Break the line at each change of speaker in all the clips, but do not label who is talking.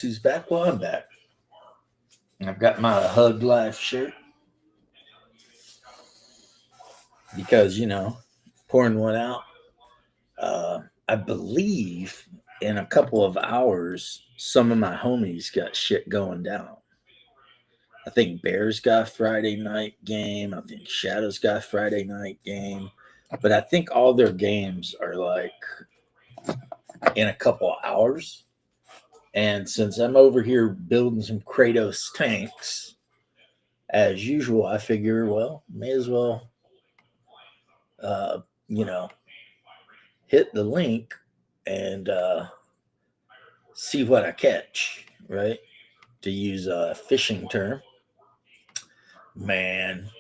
Who's back? Well, I'm back. I've got my Hug Life shirt because, pouring one out. I believe in a couple of hours, some of my homies got shit going down. I think Bears got a Friday night game. I think Shadows got a Friday night game. But I think all their games are like in a couple of hours. And since I'm over here building some Kratos tanks, as usual, I figure, well, may as well, uh, you know, hit the link and see what I catch, right? To use a fishing term. Man,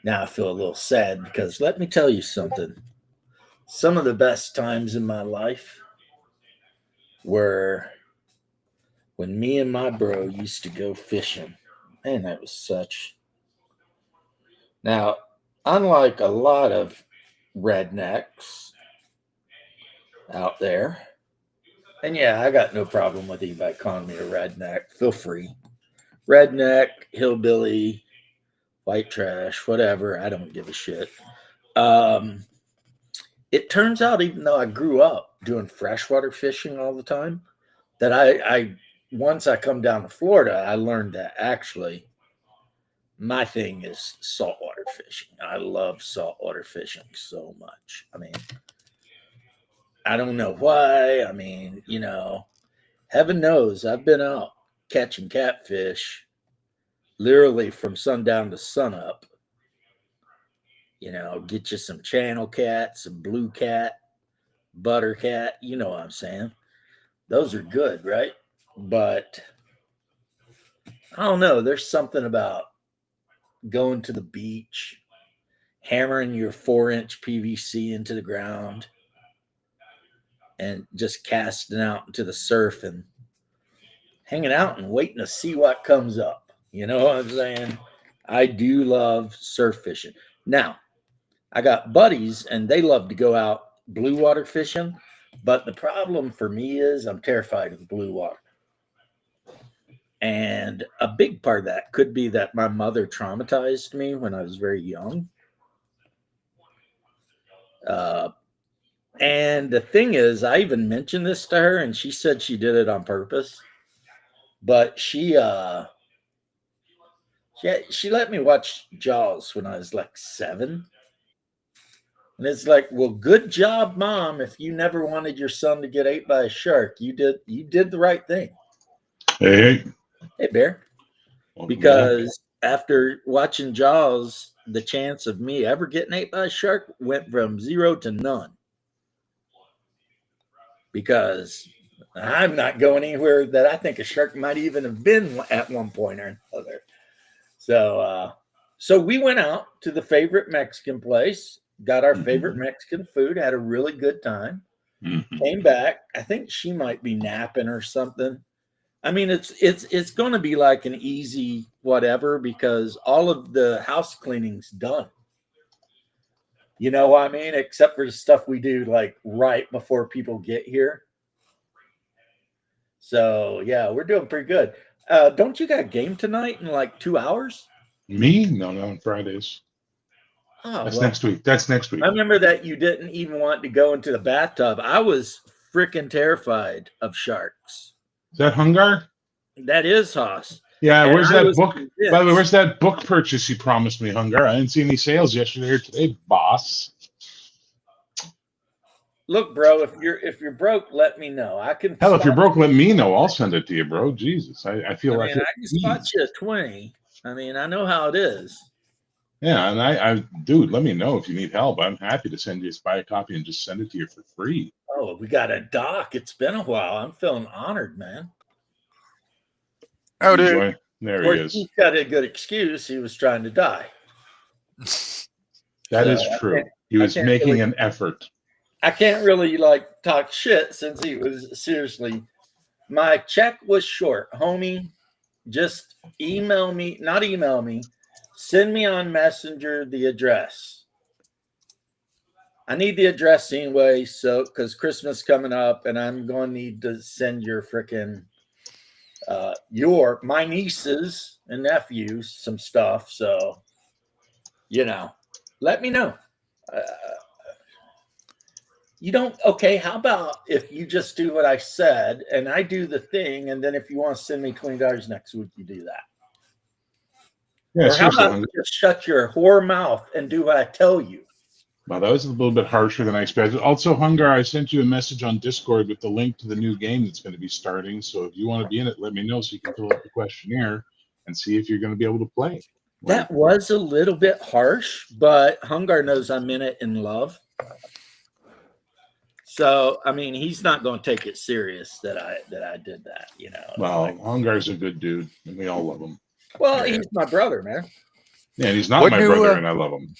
now I feel a little sad because let me tell you something. Some of the best times in my life were when me and my bro used to go fishing. Man, that was such. Now, unlike a lot of rednecks out there, and yeah, I got no problem with anybody calling me a redneck. Feel free. Redneck, hillbilly, white trash, whatever. I don't give a shit. Um, it turns out, even though I grew up doing freshwater fishing all the time, that I once I come down to Florida, I learned that actually my thing is saltwater fishing. I love saltwater fishing so much. I mean, I don't know why. I mean, heaven knows I've been out catching catfish literally from sundown to sunup. Get you some channel cat, some blue cat, butter cat. You know what I'm saying? Those are good, right? But I don't know. There's something about going to the beach, hammering your 4-inch PVC into the ground, and just casting out into the surf and hanging out and waiting to see what comes up. You know what I'm saying? I do love surf fishing. Now, I got buddies and they love to go out blue water fishing, but the problem for me is I'm terrified of blue water. And a big part of that could be that my mother traumatized me when I was very young. Uh, and the thing is, I even mentioned this to her, and she said she did it on purpose. But she let me watch Jaws when I was like 7, and it's like, well, good job, mom. If you never wanted your son to get ate by a shark, you did the right thing.
Hey,
Hey, Bear.
welcome back.
Because after watching Jaws, the chance of me ever getting ate by a shark went from 0 to none. Because I'm not going anywhere that I think a shark might even have been at one point or another. So we went out to the favorite Mexican place, got our favorite
Mhm.
Mexican food, had a really good time.
Mhm.
Came back. I think she might be napping or something. I mean, it's going to be like an easy whatever because all of the house cleaning's done. You know what I mean? Except for the stuff we do like right before people get here. So yeah, we're doing pretty good. Don't you got a game tonight in like 2 hours?
Me? No, no, on Fridays.
Oh
That's
well,
next week. That's next
I
week.
remember that you didn't even want to go into the bathtub. I was freaking terrified of sharks.
Is that Hungar?
That is Haas,
Yeah,
and
where's
I
that
was
book? By the way,
convinced.
where's that book purchase you promised me, Hungar? I didn't see any sales yesterday or today, boss.
Look, bro, if you're broke, let me know. I can
Hell, if you're
spot
broke, let me know. I'll
you.
send it to you, bro. Jesus, I
I
feel I
mean,
feel
I can spot
pleased.
you at 20. I mean, I know how it is.
Yeah, and dude, let me know if you need help. I'm happy to send you a spy copy and just send it to you for free.
Oh, we got a doc. It's been a while. I'm feeling honored, man.
Oh,
You
dude.
join. There
Of
he
course,
is.
he's got a good excuse. He was trying to die.
That
So
is true. He
I
was
can't really
making an effort.
I can't really like talk shit since he was seriously my check was short, homie. Just email me, not email me, send me on Messenger the address. I need the address anyway, so because Christmas coming up, and I'm going to need to send your freaking my nieces and nephews some stuff. So, let me know. Uh, you don't okay? How about if you just do what I said, and I do the thing, and then if you want to send me $20 next week, you do that.
Yeah,
Or how
seriously.
about you just shut your whore mouth and do what I tell you?
Well, that was a little bit harsher than I expected. Also, Hungar, I sent you a message on Discord with the link to the new game that's going to be starting. So if you want to be in it, let me know so you can fill out the questionnaire and see if you're going to be able to play.
That was a little bit harsh, but Hungar knows I'm in it in love. So I mean, he's not going to take it serious that I did that.
Well, Hungar's a good dude, and we all love him.
Well, he's my brother, man.
Yeah, and he's not my brother, and I love him.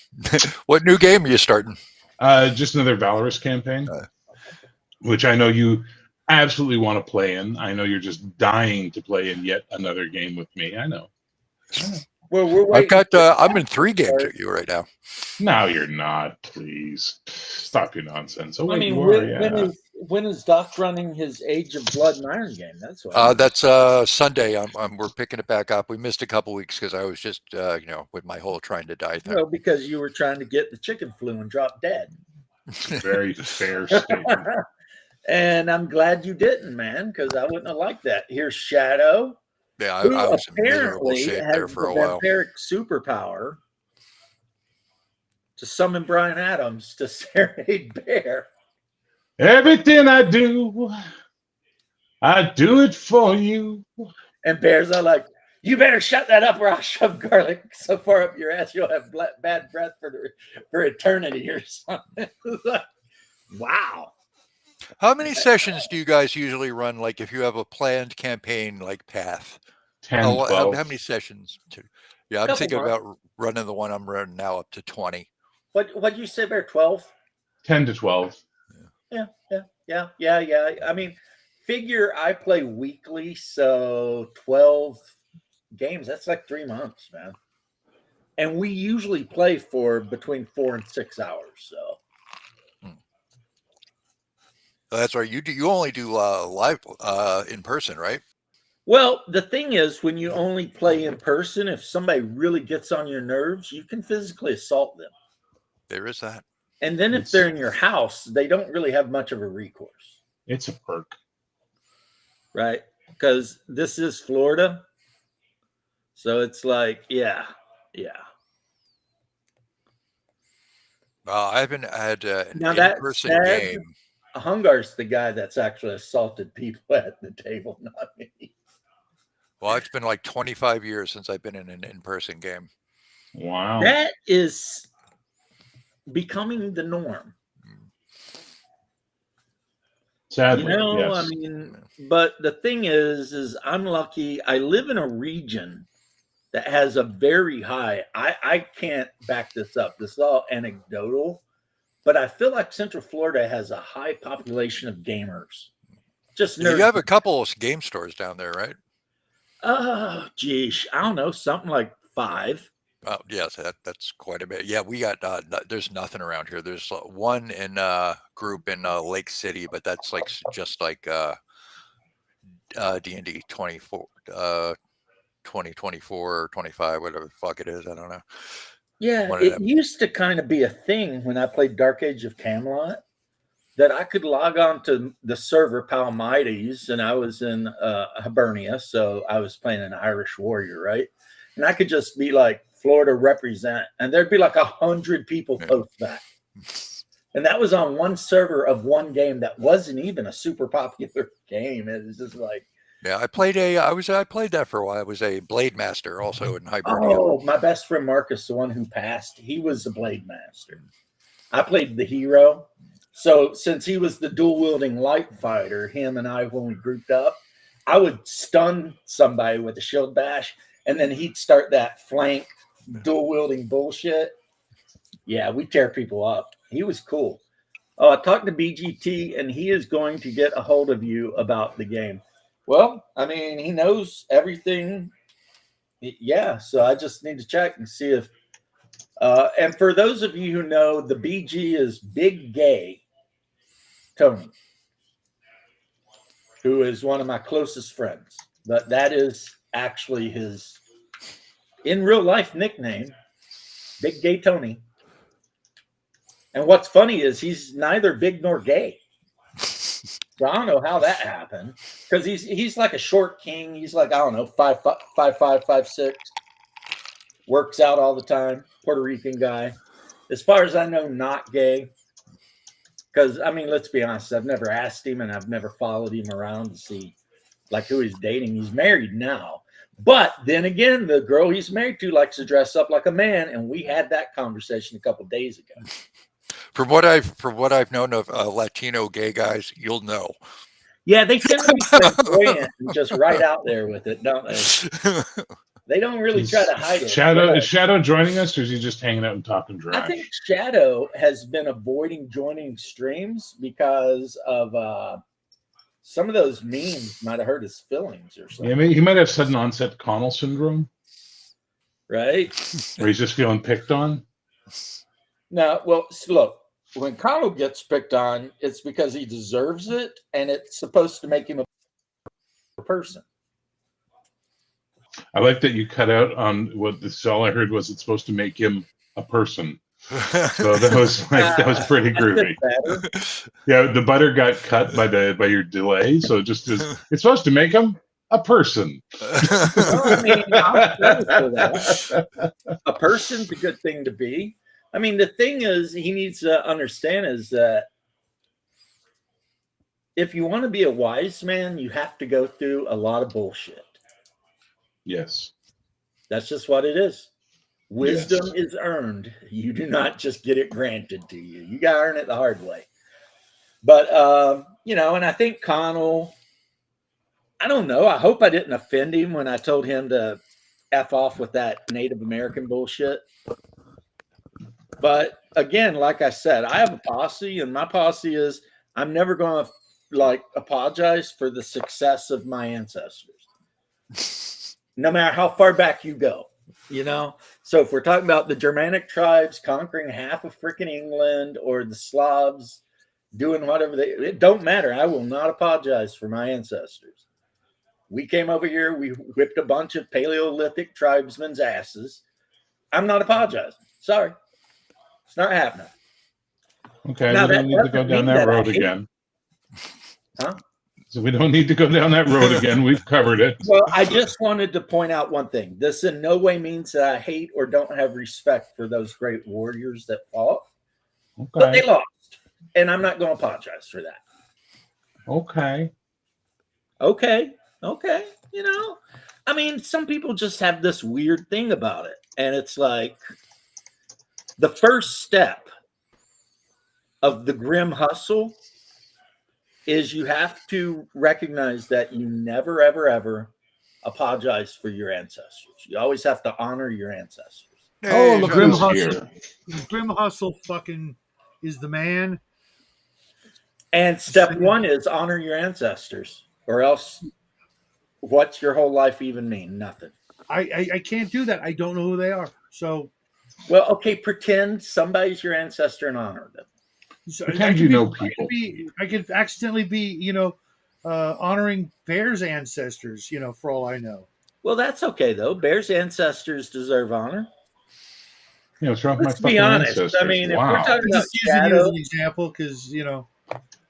What new game are you starting?
Just another Valorous campaign, which I know you absolutely want to play in. I know you're just dying to play in yet another game with me. I know.
Well, we're waiting.
I'm in 3 games with you right now.
No, you're not. Please stop your nonsense. Oh,
I mean, when is Doc running his Age of Blood and Iron game? That's what.
That's Sunday. We're picking it back up. We missed a couple weeks because I was just with my whole trying to die thing.
No, because you were trying to get the chicken flu and drop dead.
Very fair statement.
And I'm glad you didn't, man, because I wouldn't have liked that. Here's Shadow.
Yeah, I was in miserable
apparently
shape
has
there for
the
a while.
vampiric superpower to summon Brian Adams to serenade Bear.
Everything I do it for you.
And Bear's are like, you better shut that up or I'll shove garlic so far up your ass you'll have bad breath for eternity or something. Wow.
How many sessions do you guys usually run? Like if you have a planned campaign like Path?
10, 12.
How many sessions? Yeah, I'm thinking about running the one I'm running now up to 20.
What did you say, Bear? 12?
10 to 12.
Yeah. I mean, figure I play weekly, so 12 games. That's like 3 months, man. And we usually play for between 4 and 6 hours. So
that's right. You only do live in person, right?
Well, the thing is, when you only play in person, if somebody really gets on your nerves, you can physically assault them.
There is that.
And then if they're in your house, they don't really have much of a recourse.
It's a perk.
Right? Because this is Florida. So it's like, yeah.
I haven't had an
Now
in-person game.
Hungar's the guy that's actually assaulted people at the table, not me.
Well, it's been like 25 years since I've been in an in-person game.
Wow.
That is becoming the norm.
Sadly,
yes.
I
mean, but the thing is I'm lucky. I live in a region that has a very high, I can't back this up. This is all anecdotal, but I feel like Central Florida has a high population of gamers. Just
you have a couple of game stores down there, right?
Oh, geez. I don't know. Something like 5.
Oh, yes, that's quite a bit. Yeah, we got, there's nothing around here. There's one in group in Lake City, but that's like just like D&D 24, 2024 or 25, whatever the fuck it is. I don't know.
Yeah, it used to kind of be a thing when I played Dark Age of Camelot that I could log on to the server Palmides, and I was in Hibernia, so I was playing an Irish warrior, right? And I could just be like, Florida represent, and there'd be like 100 people post back. And that was on one server of one game that wasn't even a super popular game. It was just like,
yeah, I played that for a while. I was a Blade Master also in Hibernia.
Oh, my best friend Marcus, the one who passed, he was the Blade Master. I played the hero. So since he was the dual wielding light fighter, him and I, when we grouped up, I would stun somebody with a shield bash, and then he'd start that flank dual wielding bullshit. Yeah, we tear people up. He was cool. I talked to BGT, and he is going to get a hold of you about the game. Well, I mean, he knows everything. Yeah, so I just need to check and see if And for those of you who know, the BG is Big Gay Tony, who is one of my closest friends. But that is actually his in real life nickname, Big Gay Tony. And what's funny is he's neither big nor gay. So I don't know how that happened, because he's like a short king. He's like, I don't know, 5'5", 5'6", works out all the time. Puerto Rican guy. As far as I know, not gay. Because I mean, let's be honest, I've never asked him and I've never followed him around to see like who he's dating. He's married now. But then again, the girl he's married to likes to dress up like a man, and we had that conversation a couple of days ago.
From what I've known of Latino gay guys, you'll know.
Yeah, they tend to be flamboyant and just right out there with it, don't they? They don't really try to hide it.
Is Shadow joining us, or is he just hanging out and talking trash?
I think Shadow has been avoiding joining streams because of some of those memes might have hurt his feelings or something.
Yeah, he might have sudden onset Connell syndrome,
right?
Where he's just feeling picked on.
No, well, look, when Connell gets picked on, it's because he deserves it, and it's supposed to make him a person.
I like that you cut out on what this. All I heard was it's supposed to make him a person. So that was pretty groovy. Yeah, the butter got cut by your delay, so it's supposed to make him a person.
Well, I mean, I'm for that. A person's a good thing to be. I mean, the thing is, he needs to understand is that if you want to be a wise man, you have to go through a lot of bullshit.
Yes.
That's just what it is. Wisdom is earned. You do not just get it granted to you. You got to earn it the hard way. But, and I think Connell, I don't know. I hope I didn't offend him when I told him to F off with that Native American bullshit. But again, like I said, I have a posse, and my posse is I'm never going to apologize for the success of my ancestors. No matter how far back you go, So if we're talking about the Germanic tribes conquering half of freaking England, or the Slavs doing whatever it don't matter. I will not apologize for my ancestors. We came over here, we whipped a bunch of Paleolithic tribesmen's asses. I'm not apologizing. Sorry. It's not happening.
Okay, now, we don't need to go down that road again.
Huh?
So we don't need to go down that road again. We've covered it.
Well, I just wanted to point out one thing. This in no way means that I hate or don't have respect for those great warriors that fought. Okay. But they lost. And I'm not going to apologize for that.
Okay.
I mean, some people just have this weird thing about it. And it's like the first step of the grim hustle is you have to recognize that you never, ever, ever apologize for your ancestors. You always have to honor your ancestors.
Oh, the grim hustle. The grim hustle fucking is the man.
And step one is honor your ancestors, or else what's your whole life even mean? Nothing.
I can't do that. I don't know who they are. So,
well, okay, pretend somebody's your ancestor and honor them.
So
pretend you know people.
I could accidentally be, honoring Bear's ancestors, for all I know.
Well, that's okay though. Bear's ancestors deserve honor.
What's wrong with
Let's be honest.
Ancestors?
I mean, if we're talking about
using you as an example, because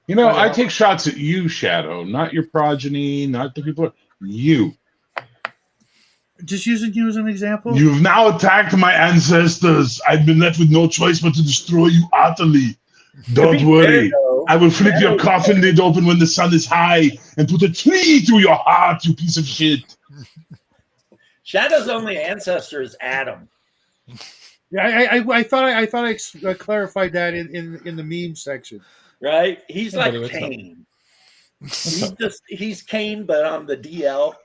I take shots at you, Shadow, not your progeny, not the people. You.
Just using you as an example.
You've now attacked my ancestors. I've been left with no choice but to destroy you utterly. Don't worry. I will flip your coffin lid open when the sun is high and put a tree through your heart, you piece of shit.
Shadow's only ancestor is Adam.
Yeah, I thought I clarified that in the meme section.
Right? He's like Cain. He's Cain, but on the DL.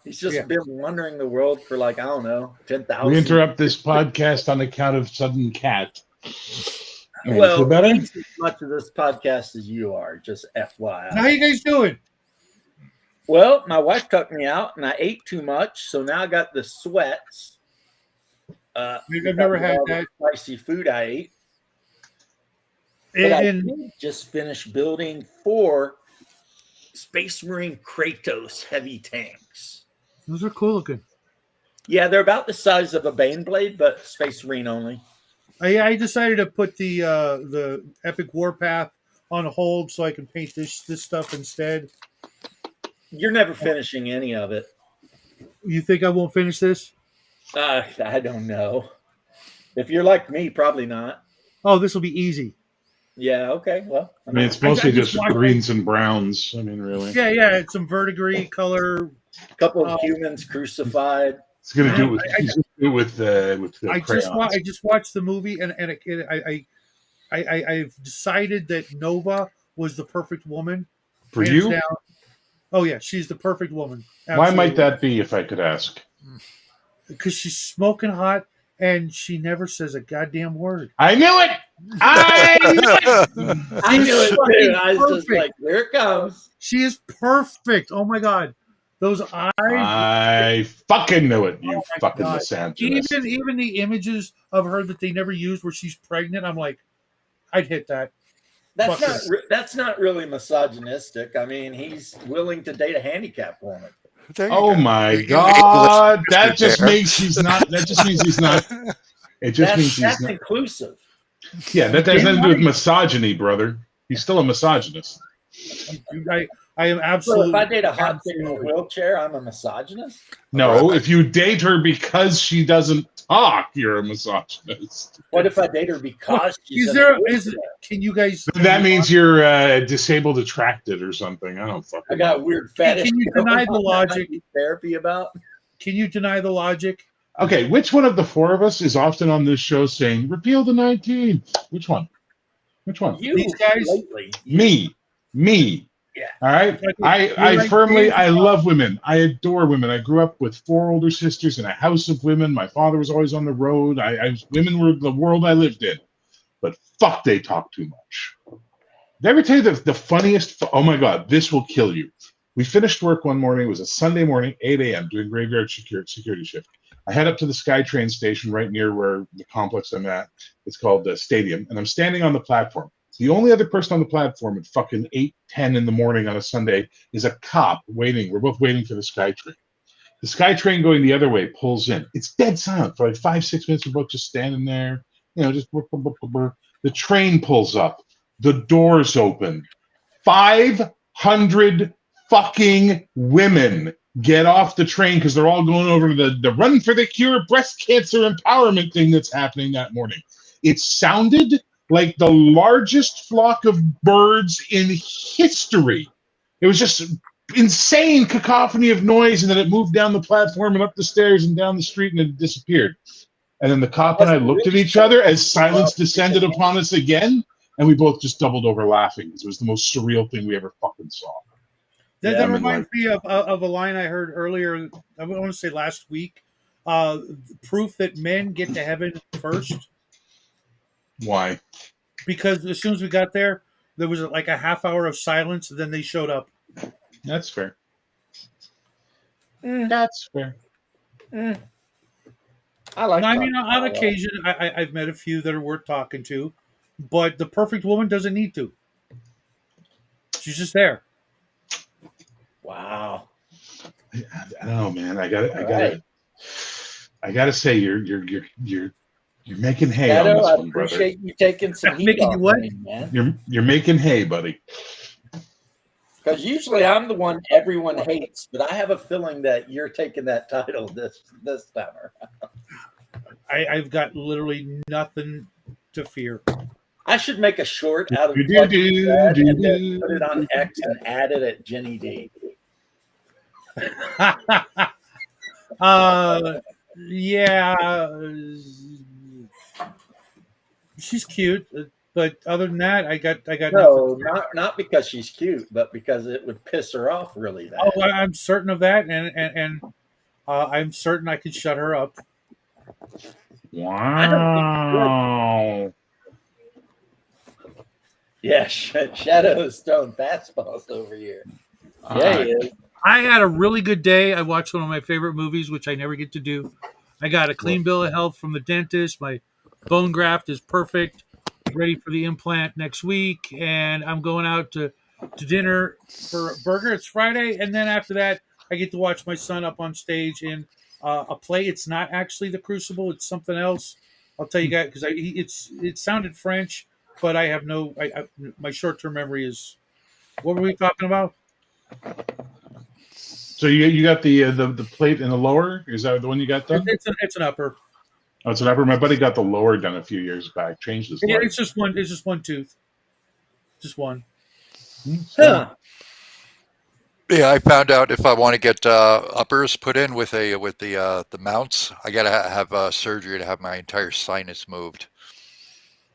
He's just been wandering the world for 10,000.
We interrupt this podcast on account of sudden cat.
Well, he's as much of this podcast as you are, just FYI.
How you guys doing?
Well, my wife took me out and I ate too much, so now I got the sweats.
I've never had
all the
that.
spicy food I ate. But I
And
did just finish building 4 Space Marine Kratos heavy tanks.
those are cool looking.
Yeah, they're about the size of a Baneblade, but Space Marine only.
I decided to put the Epic Warpath on hold so I can paint this stuff instead.
You're never finishing any of it.
You think I won't finish this?
I don't know. If you're like me, probably not.
Oh, this will be easy.
Yeah, okay. Well,
I mean, it's
I
mostly
just
just
watched-
greens and browns. I mean, really.
Yeah. It's some verdigris color.
a couple of humans crucified.
It's gonna do it with, he's gonna do it with the
I
crayons.
just watched the movie and I've decided that Nova was the perfect woman.
For
hands
you,
down. Oh yeah, she's the perfect woman.
why might that be, if I could ask?
Because she's smoking hot and she never says a goddamn word.
I knew it. I knew it.
I knew it
fucking
too. I was just
perfect.
like, here it comes.
She is perfect. Oh my god, those eyes.
I fucking knew it. You
Oh my
fucking
God.
misogynist.
Even the images of her that they never used where she's pregnant, I'm like, I'd hit that.
That's not really misogynistic. I mean, he's willing to date a handicapped woman.
There you
Oh
go.
my
You
god,
English
that just
there.
means he's not. That just means he's not. It just means he's
That's
not.
inclusive.
Yeah, that has nothing to do with misogyny, brother. He's still a misogynist.
I am
So
absolutely.
if I date a hot chick in a wheelchair, I'm a misogynist.
No, if you date her because she doesn't talk, you're a misogynist.
What if I date her because she's
Is
in a
there?
wheelchair?
Is can you guys?
That means you're disabled attracted or something. I don't fucking
I got a
know.
weird fetish.
Can you
going
deny the
on that
logic?
I need therapy about?
Can you deny the logic?
Okay, which one of the 4 of us is often on this show saying, repeal the 19? Which one? Which one?
You
These guys-
lately.
Me.
Yeah.
All right. I love women. I adore women. I grew up with 4 older sisters in a house of women. My father was always on the road. Women were the world I lived in. But fuck, they talk too much. Did I ever tell you the funniest? Oh my God, this will kill you. We finished work one morning. It was a Sunday morning, 8 a.m., doing graveyard security shift. I head up to the SkyTrain station right near where the complex I'm at. It's called the Stadium. And I'm standing on the platform. The only other person on the platform at fucking 8:10 in the morning on a Sunday is a cop waiting. We're both waiting for the SkyTrain. The SkyTrain going the other way pulls in. It's dead silent for like 5-6 minutes. We're both just standing there, just the train pulls up. The doors open. 500 fucking women get off the train because they're all going over to the Run for the Cure breast cancer empowerment thing that's happening that morning. It sounded like the largest flock of birds in history. It was just insane cacophony of noise, and then it moved down the platform and up the stairs and down the street, and it disappeared. And then the cop and I looked at each other as silence descended upon us again, and we both just doubled over laughing because it was the most surreal thing we ever fucking saw.
That,
Yeah,
that
I mean,
reminds me of a line I heard earlier. I want to say last week. Proof that men get to heaven first,
Why?
because as soon as we got there was like a half hour of silence, and then they showed up.
That's fair. That's fair.
I like.
I mean,
talking
on
about
occasion, I've met a few that are worth talking to, but the perfect woman doesn't need to. She's just there.
Wow.
I don't know, man. I got
Right.
to say you're making hay on
Shadow,
this
I
one, brother.
appreciate you taking some heat
Making you
off
what?
me, man.
You're making hay, buddy.
Because usually I'm the one everyone hates, but I have a feeling that you're taking that title this time around.
I've got literally nothing to fear.
I should make a short out of
Do,
what
do,
you said
do,
and then
do,
put it on X and add it at Jenny D.
Yeah, she's cute, but other than that, I got
No,
nothing.
not because she's cute, but because it would piss her off really bad.
Oh, I'm certain of that, and I'm certain I could shut her up.
Wow.
Yeah, Shadow is throwing fastballs over here. Yeah, he is.
I had a really good day. I watched one of my favorite movies, which I never get to do. I got a clean bill of health from the dentist. My bone graft is perfect. Ready for the implant next week, and I'm going out to dinner for a burger. It's Friday, and then after that, I get to watch my son up on stage in a play. It's not actually The Crucible; it's something else. I'll tell you guys because it sounded French, but I have no. My short term memory is. What were we talking about?
So you got the plate in the lower? Is that the one you got done?
It's an upper.
Oh, it's an upper. My buddy got the lower done a few years back. Changed his
Yeah,
life.
it's just one. It's just one tooth. Just one.
Huh.
Yeah, I found out if I want to get uppers put in with the mounts, I gotta have surgery to have my entire sinus moved.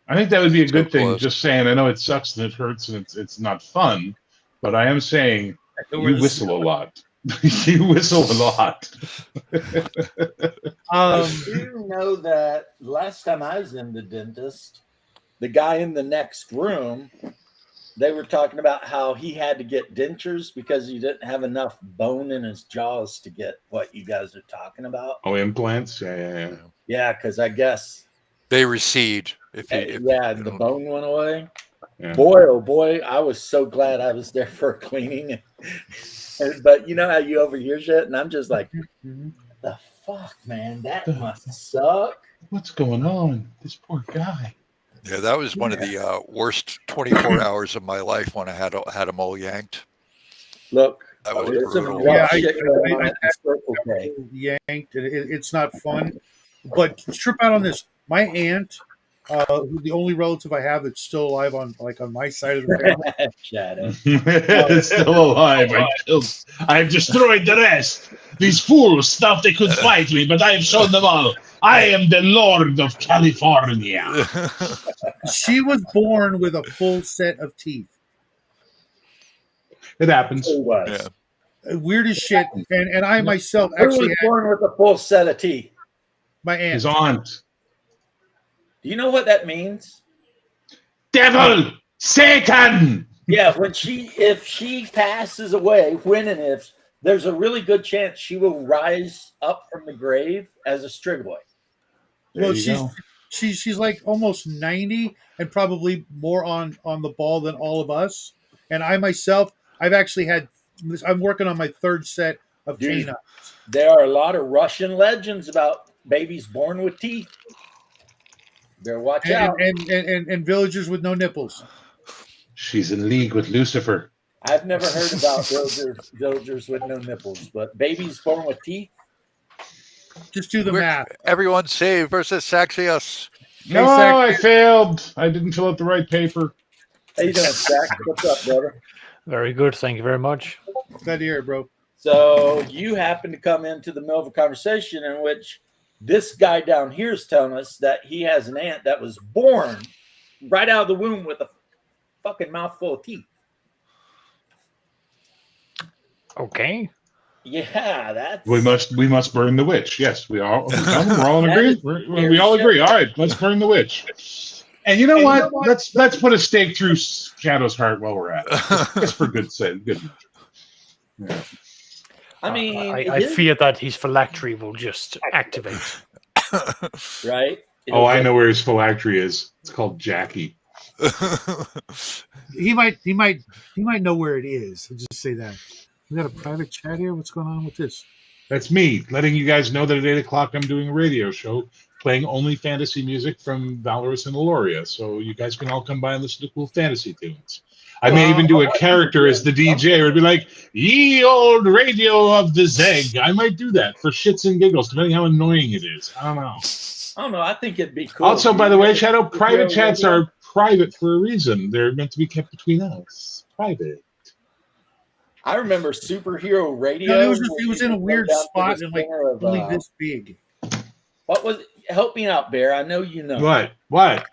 I think that would be a
So
good thing.
close.
Just saying. I know it sucks and it hurts and it's not fun, but I am saying you whistle a lot. You whistle a lot.
I do know that last time I was in the dentist, the guy in the next room, they were talking about how he had to get dentures because he didn't have enough bone in his jaws to get what you guys are talking about.
Oh, implants? Yeah.
Yeah, because I guess
They recede if you.
the bone went away.
Yeah.
Boy, oh boy, I was so glad I was there for a cleaning. But you know how you overhear shit, and I'm just like, the fuck, man, that must suck.
What's going on? This poor guy.
Yeah, that was one of the worst 24 hours of my life when I had a mole yanked.
Look,
That was
there's some
brutal.
rough
Yeah,
shit going on
I-
at the Circle K.
Yanked. It's not fun. But trip out on this. My aunt, the only relative I have that's still alive on my side of the family.
Shadow.
It's still alive. I've destroyed the rest. These fools thought they could fight me, but I have shown them all. I am the Lord of California.
She was born with a full set of teeth.
It happens.
Who was?
Yeah.
Weird as shit. And I myself
Who
actually
was
had
born with a full set of teeth?
my aunt.
His aunt.
Do you know what that means?
Devil! Satan!
Yeah, if she passes away, when and if, there's a really good chance she will rise up from the grave as a Strigoi.
Well,
There you go.
she's like almost 90 and probably more on the ball than all of us. And I myself, I'm working on my third set of
Dude.
canines.
There are a lot of Russian legends about babies born with teeth. Better watch out.
And villagers with no nipples.
She's in league with Lucifer.
I've never heard about villagers with no nipples, but babies born with teeth.
Just do the
We're-
math.
Everyone save versus Saxios.
No,
Zach.
I failed. I didn't fill out the right paper.
How you doing, Zach? What's up, brother?
Very good. Thank you very much.
Glad to hear it, bro.
So you happen to come into the middle of a conversation in which this guy down here is telling us that he has an aunt that was born right out of the womb with a fucking mouthful of teeth.
Okay.
Yeah, that's
We must burn the witch. Yes, we're all in
That is
agreement. We all agree. All right, let's burn the witch. And you know what? Let's put a stake through Shadow's heart while we're at it. Just for good sake. Good. Yeah.
I mean,
I fear that his phylactery will just activate.
right?
Oh, I know where his phylactery is. It's called Jackie.
He might know where it is. I'll just say that. We got a private chat here. What's going on with this?
That's me letting you guys know that at 8 o'clock I'm doing a radio show playing only fantasy music from Valorous and Aloria. So you guys can all come by and listen to cool fantasy tunes. I may even do a character as the DJ, or it'd be like, ye old radio of the Zeg. I might do that for shits and giggles, depending how annoying it is. I don't know.
I don't know. I think it'd be cool.
Also, by the way, Shadow, private
Yeah,
chats
yeah.
are private for a reason. They're meant to be kept between us. Private.
I remember superhero radio.
No, he
where
was
you
in a
could go
weird
down to
spot
the
and like
center of,
only this big.
what was? Help me out, Bear. I know you know.
What?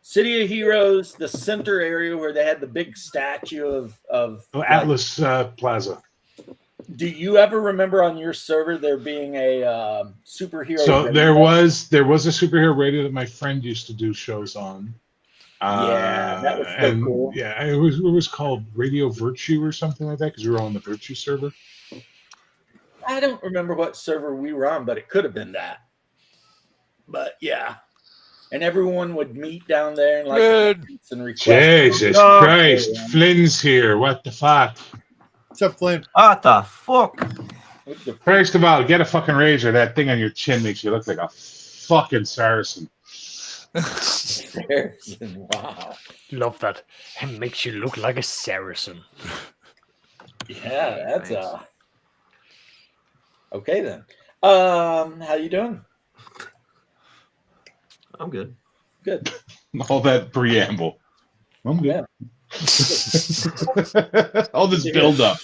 City of Heroes, the center area where they had the big statue of
Oh, Atlas Plaza.
Do you ever remember on your server there being a superhero?
So
radio?
there was a superhero radio that my friend used to do shows on.
Yeah, that was so cool.
Yeah, it was called Radio Virtue or something like that because we were on the Virtue server.
I don't remember what server we were on, but it could have been that. But yeah. And everyone would meet down there and like
Good.
and request.
Jesus
Oh,
Christ.
man.
Flynn's here. What the fuck?
What's up, Flynn?
What the fuck?
What the
First of all, get a fucking razor. That thing on your chin makes you look like a fucking Saracen.
Saracen? Wow.
Love that. It makes you look like a Saracen.
Yeah, that's
Thanks.
okay then. How you doing?
I'm good.
Good.
All that preamble. I'm good. All this build up.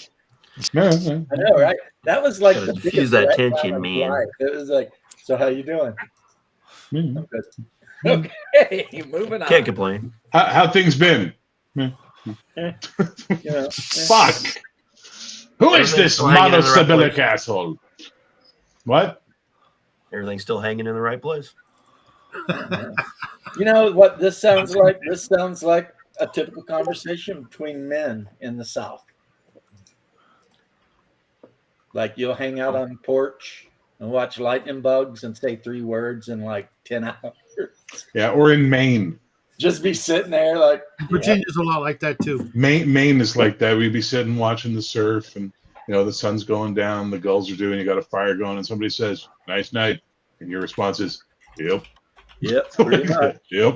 I know, right? That was like
Gotta
the
diffuse
biggest
that
letdown
tension,
of
man.
life. It was like, so how you doing?
Mm.
I'm good. Okay, moving on.
Can't complain.
How things been?
You know,
Fuck. Who is
Everything's
this
still hanging in the right
monosyllabic
place.
asshole? What?
Everything's still hanging in the right place.
You know what this sounds like? This sounds like a typical conversation between men in the South. Like you'll hang out on the porch and watch lightning bugs and say 3 words in like 10 hours.
Yeah, or in Maine.
Just be sitting there like,
Virginia's a lot like that too.
Maine is like that. We'd be sitting watching the surf, and the sun's going down, the gulls are doing, you got a fire going, and somebody says, "Nice night," and your response is, "Yep,
yep, pretty much.
yep."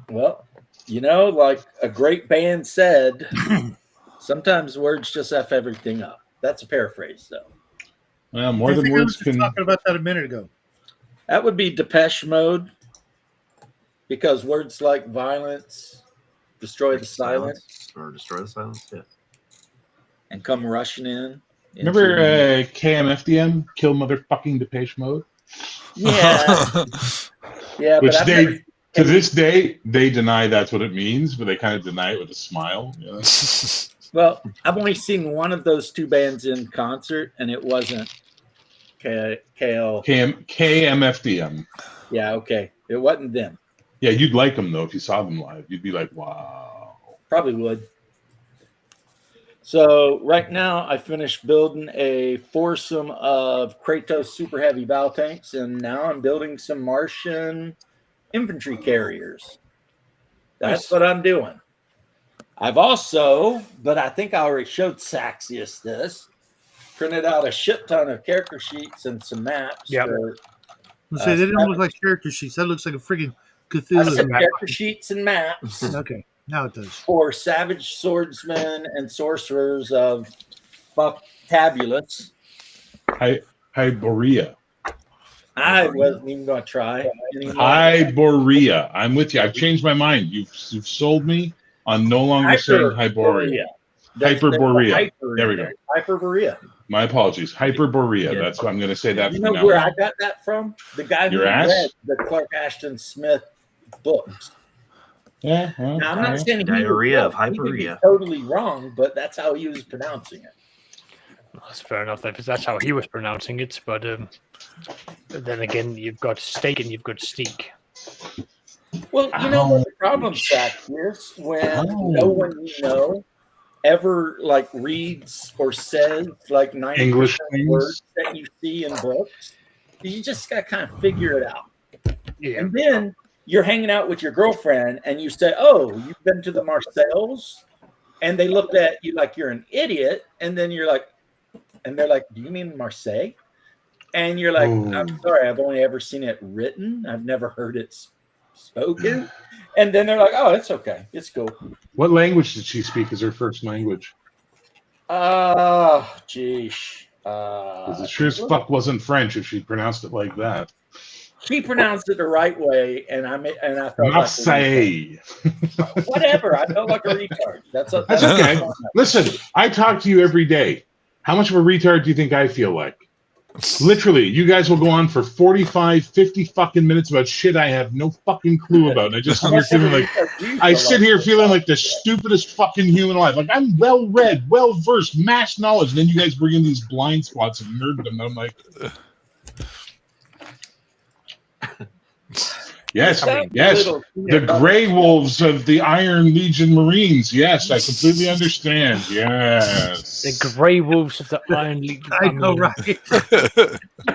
Well, like a great band said, sometimes words just F everything up. That's a paraphrase, though.
Well, more
I
than
think I was
words
just
can.
talking about that a minute ago.
That would be Depeche Mode, because words like violence destroy the silence
Or destroy the silence. Yeah.
and come rushing in.
Remember KMFDM, Kill Motherfucking Depeche Mode?
Yeah, yeah,
Which
but I've
they,
never-
to this day, they deny that's what it means, but they kind of deny it with a smile.
well, I've only seen one of those 2 bands in concert, and it wasn't KL.
KMFDM.
Yeah, okay, it wasn't them.
Yeah, you'd like them, though, if you saw them live. You'd be like, wow.
Probably would. So right now I finished building a foursome of Kratos super heavy battle tanks, and now I'm building some Martian infantry carriers. That's
Nice.
what I'm doing. I've also, but I think I already showed Saxius this, printed out a shit ton of character sheets and some maps.
Yep.
for-
Say they don't look like character sheets. That looks like a friggin'
I
Cthulhu
said
map.
character sheets and maps
Okay, now it does.
for savage swordsmen and sorcerers of Fucktabulous.
Hyborea.
I wasn't even going to try anymore.
Hyborea. I'm with you. I've changed my mind. You've sold me on no longer saying Hyborea. Hyperborea. There we go.
Hyperborea.
My apologies. Hyperborea.
Yeah.
That's what I'm going to say that
You
from
know
now
where
on.
I got that from? The guy who
Your ass?
read the Clark Ashton Smith books.
Yeah, well,
Now, I'm not saying he was
Diarrhea of
wrong. He could be
hyperia.
totally wrong, but that's how he was pronouncing it.
That's fair enough. If that's how he was pronouncing it, but then again, you've got steak and you've got steak.
Well, you know what the problem, Zach, is when no one you know ever like reads or says like 90%
English things.
words that you see in books. You just got to kind of figure it out.
Yeah.
And then you're hanging out with your girlfriend and you say, "Oh, you've been to the Marseilles?" And they looked at you like you're an idiot. And then you're like, and they're like, "Do you mean Marseille?" And you're like,
Ooh.
"I'm sorry, I've only ever seen it written. I've never heard it spoken." And then they're like, "Oh, it's okay. It's cool."
What language did she speak as her first language?
Geesh.
Because it sure as fuck wasn't French if she pronounced it like that.
She pronounced it the right way, and I felt like
Marseille.
whatever. I felt like a retard. That's
okay. Listen, I talk to you every day. How much of a retard do you think I feel like? Literally, you guys will go on for 45, 50 fucking minutes about shit I have no fucking clue about. And I just sit here feeling like feeling like the stupidest fucking human alive. Like I'm well read, well versed, mass knowledge, and then you guys bring in these blind spots of nerddom. And I'm like, Yes,
You sound a
yes.
little
The Grey Wolves of the Iron Legion Marines. Yes, I completely understand. Yes.
The Grey Wolves of the Iron Legion.
I know, right?
You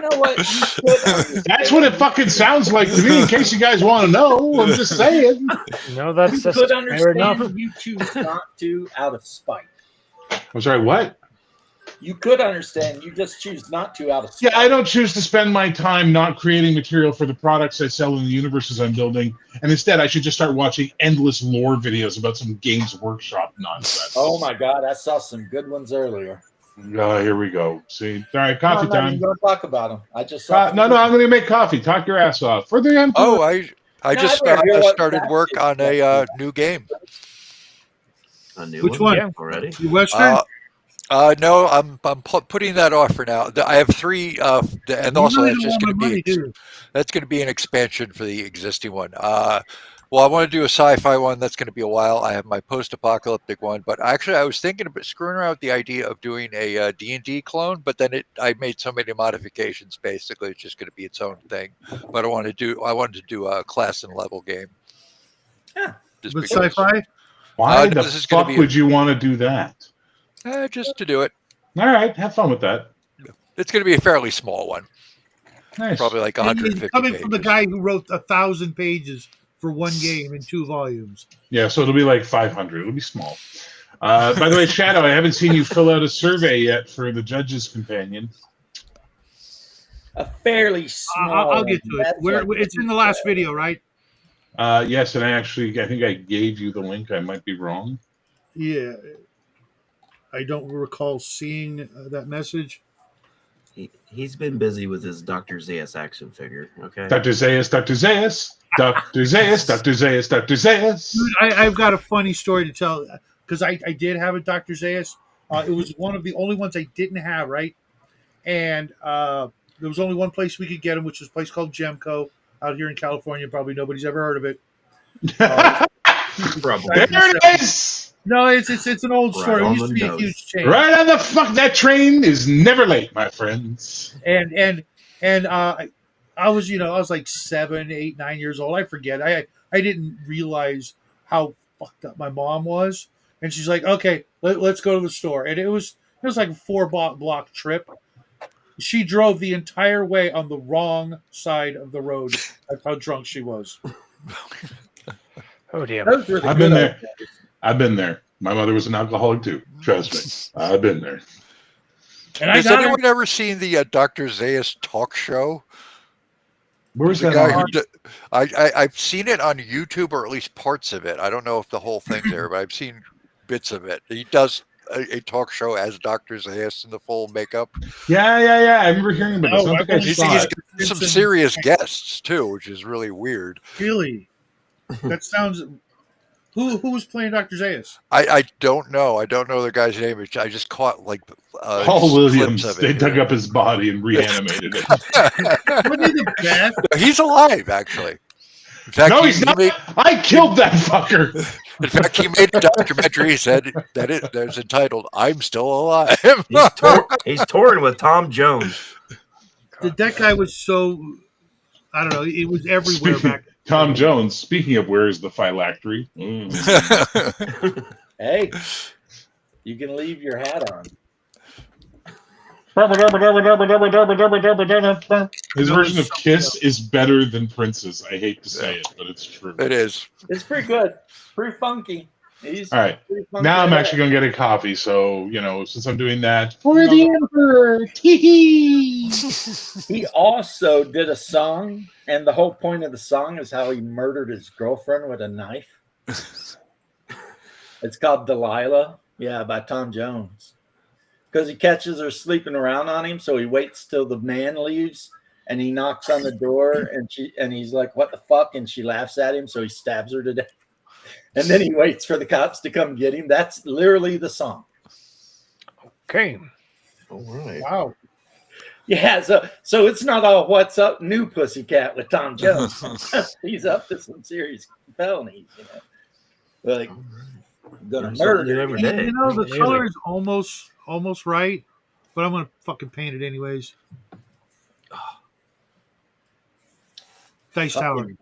know what? You could understand.
That's what it fucking sounds like to me, in case you guys want to know. I'm just saying.
No,
You
that's
could
fair enough.
understand. You choose not to out of spite.
I'm sorry, what?
You could understand. You just choose not to out of spite.
Yeah, I don't choose to spend my time not creating material for the products I sell in the universes I'm building, and instead I should just start watching endless lore videos about some Games Workshop nonsense.
Oh my God, I saw some good ones earlier.
Oh, here we go. See, all right,
No,
coffee
I'm not even
time.
going to talk about them. I just saw.
No, I'm going to make coffee. Talk your ass off for the Emperor.
Oh, I
No,
just
I better hear what
started
that
work
is.
on a new game.
A new
Which
one?
one?
Already?
You Western?
No, I'm putting that off for now. I have 3, and
You
also
really
that's
don't
just
want
going
my
to be
money, do you?
that's going to be an expansion for the existing one. Well, I want to do a sci-fi one. That's going to be a while. I have my post-apocalyptic one, but actually, I was thinking about screwing around with the idea of doing a D&D clone. But then I made so many modifications. Basically, it's just going to be its own thing. But I wanted to do a class and level game.
Yeah.
Just
With
because-
sci-fi?
Why
no,
the
this is gonna
fuck
be-
would you want to do that?
just to do it.
All right, have fun with that.
It's going to be a fairly small one,
Nice.
probably like
And
150
coming
pages.
from the guy who wrote 1,000 pages for one game in 2 volumes.
Yeah, so it'll be like 500. It'll be small. By the way, Shadow, I haven't seen you fill out a survey yet for the Judge's Companion.
A fairly small.
I'll get to it.
That's
Where
like-
it's in the last video, right?
Yes, and I think I gave you the link. I might be wrong.
Yeah. I don't recall seeing that message.
He's been busy with his Dr. Zayas action figure. Okay.
Dr. Zayas, Dr. Zayas, Dr. Zayas, Dr. Zayas, Dr. Zayas.
Dude, I've got a funny story to tell because I did have a Dr. Zayas. It was one of the only ones I didn't have, right? And there was only one place we could get them, which was a place called Gemco out here in California. Probably nobody's ever heard of it.
Probably.
There it is.
No, it's an old
Right
story. It
on
used
the
to be a
nose.
huge chain.
Right on the fuck. That train is never late, my friends.
And I was like 7, 8, 9 years old. I forget. I didn't realize how fucked up my mom was. And she's like, "Okay, let's go to the store." And it was like a 4-block trip. She drove the entire way on the wrong side of the road. That's how drunk she was.
Oh dear.
Those were the
I've been
good
there.
old days.
I've been there. My mother was an alcoholic too. Trust me. I've been there.
And I
Has
got her.
anyone ever seen the Dr. Zayas talk show?
Where's
The
that
guy
on?
who I've seen it on YouTube, or at least parts of it. I don't know if the whole thing's there, but I've seen bits of it. He does a talk show as Dr. Zayas in the full makeup.
Yeah. I remember hearing about it.
Oh,
I don't think I
He's
saw
got
it.
some
Vincent-
serious guests too, which is really weird.
Really? That sounds. Who was playing Dr. Zayas?
I don't know. I don't know the guy's name. I just caught like
Paul
clips
Williams.
of it
They dug
here.
up his body and reanimated it.
Wasn't he the best?
He's alive, actually. In fact,
No,
he
he's not.
made,
I killed that fucker.
in fact, he made a documentary. He said that it's entitled "I'm Still Alive."
He's touring with Tom Jones.
That guy was so. I don't know. It was everywhere back.
Tom Jones. Speaking of where's the phylactery?
Hey, you can leave your hat on.
His version of Kiss is better than Prince's. I hate to say it, but it's true.
It is.
It's pretty good. Pretty funky. He's
All right.
pretty funky
Now I'm
at
actually
it.
going to get a coffee. So, since I'm doing that for the Emperor. Tee-hee.
He also did a song, and the whole point of the song is how he murdered his girlfriend with a knife. It's called Delilah. Yeah, by Tom Jones. Because he catches her sleeping around on him, so he waits till the man leaves, and he knocks on the door, and he's like, "What the fuck?" And she laughs at him, so he stabs her to death. And then he waits for the cops to come get him. That's literally the song.
Okay.
All right.
Wow.
Yeah, so it's not all "What's up, new pussycat" with Tom Jones. He's up to some serious felonies, Like gonna
Learn
murder
something new every day.
The
Amazing.
color is almost right, but I'm gonna fucking paint it anyways. Dice Tower.
Fucking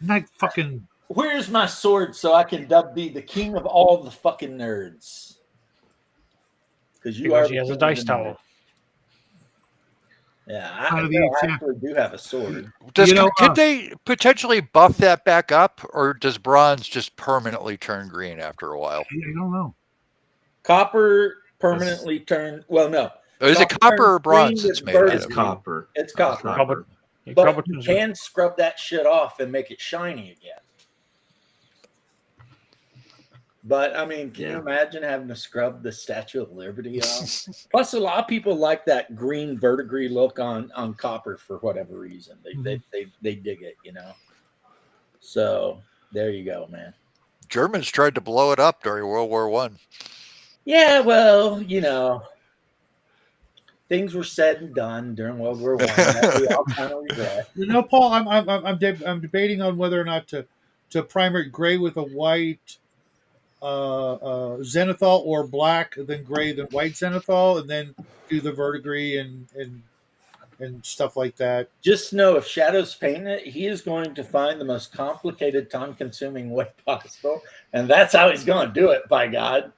Not fucking.
Where's my sword so I can dub thee the king of all the fucking nerds? Because you
Because
are
he has
the
a
king of
dice
the nerds.
tower.
Yeah,
Kind of the
I
example.
actually do have a sword.
Does
You know,
could they potentially buff that back up, or does bronze just permanently turn green after a while?
I don't know.
Copper permanently turned. Well, no.
Is it copper or bronze
green
it's
with
made out
bird
It's
of?
green.
copper.
It's copper.
Copper. Yeah,
But
copper
you
turns green.
can scrub that shit off and make it shiny again. But I mean, can you
Yeah.
imagine having to scrub the Statue of Liberty off? Plus, a lot of people like that green verdigris look on copper for whatever reason. They dig it, you know. So there you go, man.
Germans tried to blow it up during World War One.
Yeah, well, you know, things were said and done during World War One that we all kind of regret.
You know, Paul, I'm debating on whether or not to primer it gray with a white zenithal or black, then gray, then white zenithal, and then do the verdigris and stuff like that.
Just know if Shadow's painting it, he is going to find the most complicated, time-consuming way possible, and that's how he's going to do it. By God,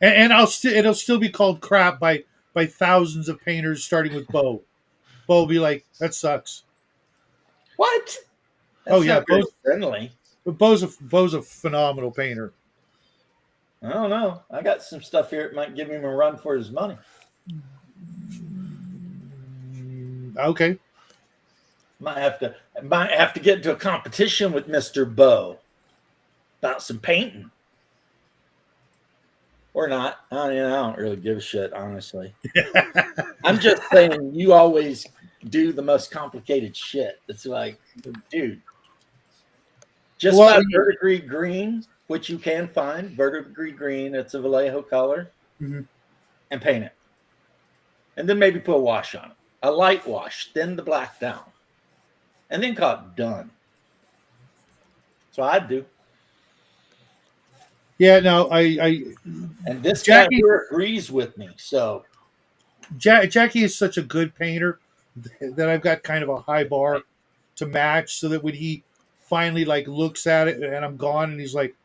And it'll still be called crap by thousands of painters, starting with Bo. Bo will be like, that sucks.
what? That's
Oh, yeah,
not very
both-
friendly.
But Bo's a phenomenal painter.
I don't know. I got some stuff here that might give him a run for his money.
Okay.
Might have to get into a competition with Mr. Bo about some painting. Or not. I don't really give a shit, honestly. I'm just saying you always do the most complicated shit. It's like, dude, just
Well,
buy verdigris green, which you can find. Verdigris green, it's a Vallejo color,
Mhm.
and paint it. And then maybe put a wash on it. A light wash, thin the black down. And then call it done. That's what I'd do.
Yeah, no, I
And this
Jackie-
guy here agrees with me. So
Jackie is such a good painter that I've got kind of a high bar to match, so that when he finally like looks at it and I'm gone and he's like,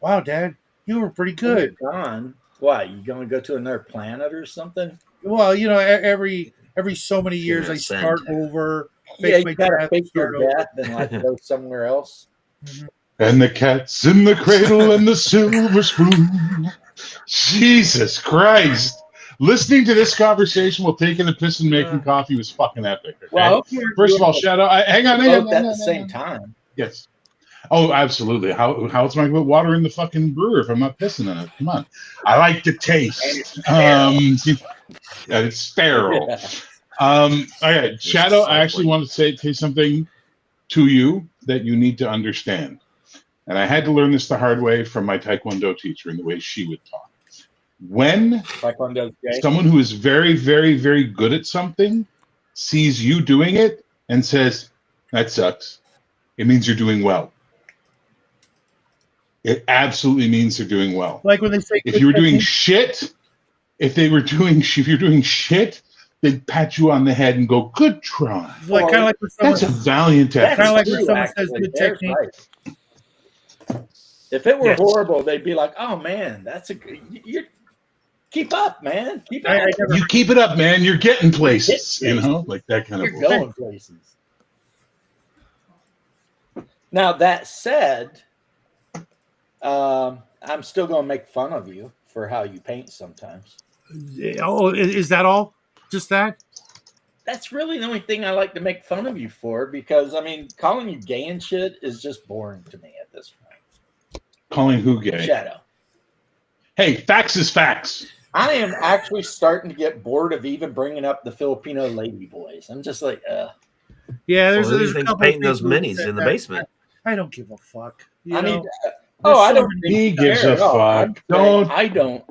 "Wow, Dad, you were pretty good."
Gone. Why? You going to go to another planet or something?
Well, you know, every so many years I
Ascend.
start over.
Yeah,
fake my
you got to
death,
fake
start
your death and like go somewhere else.
And the cat's in the cradle and the silver spoon. Jesus Christ. Listening to this conversation while taking a piss and making coffee was fucking epic. Okay?
Well,
First of all, Shadow, hang on.
both at the same time.
Yes. Oh, absolutely. How else am I going to put water in the fucking brewer if I'm not pissing in it? Come on. I like the taste. It's sterile. Okay, Shadow, I actually want to say something to you that you need to understand. And I had to learn this the hard way from my Taekwondo teacher in the way she would talk. When
Taekwondo's gay.
someone who is very, very, very good at something sees you doing it and says, that sucks, it means you're doing well. It absolutely means they're doing well.
Like when they say,
If you were doing shit, if you're doing shit, they'd pat you on the head and go, good try.
like kind of like when someone,
That's a valiant
That's
effort.
Kinda like when
true,
someone says
actually.
good
There's
technique.
right. If it were
Yes.
horrible, they'd be like, "Oh man, that's a good. You keep up, man. Keep
I
up.
never
You keep it up, man. You're getting places, you know, like that kind of
You're
bullshit.
going places." Now that said, I'm still going to make fun of you for how you paint sometimes.
Oh, is that all? Just that?
That's really the only thing I like to make fun of you for, because I mean, calling you gay and shit is just boring to me at this point.
Calling who gay?
Shadow.
Hey, facts is facts.
I am actually starting to get bored of even bringing up the Filipino lady boys. I'm just like,
Yeah, there's
Well, who do
there's
you
a
think's
couple
painting
of
those
people who
minis
said
in the
that.
basement?
I don't give a fuck. You
I
know?
need. Oh, I don't.
so
He gives a
care at all. I'm
fuck.
saying
Don't.
I don't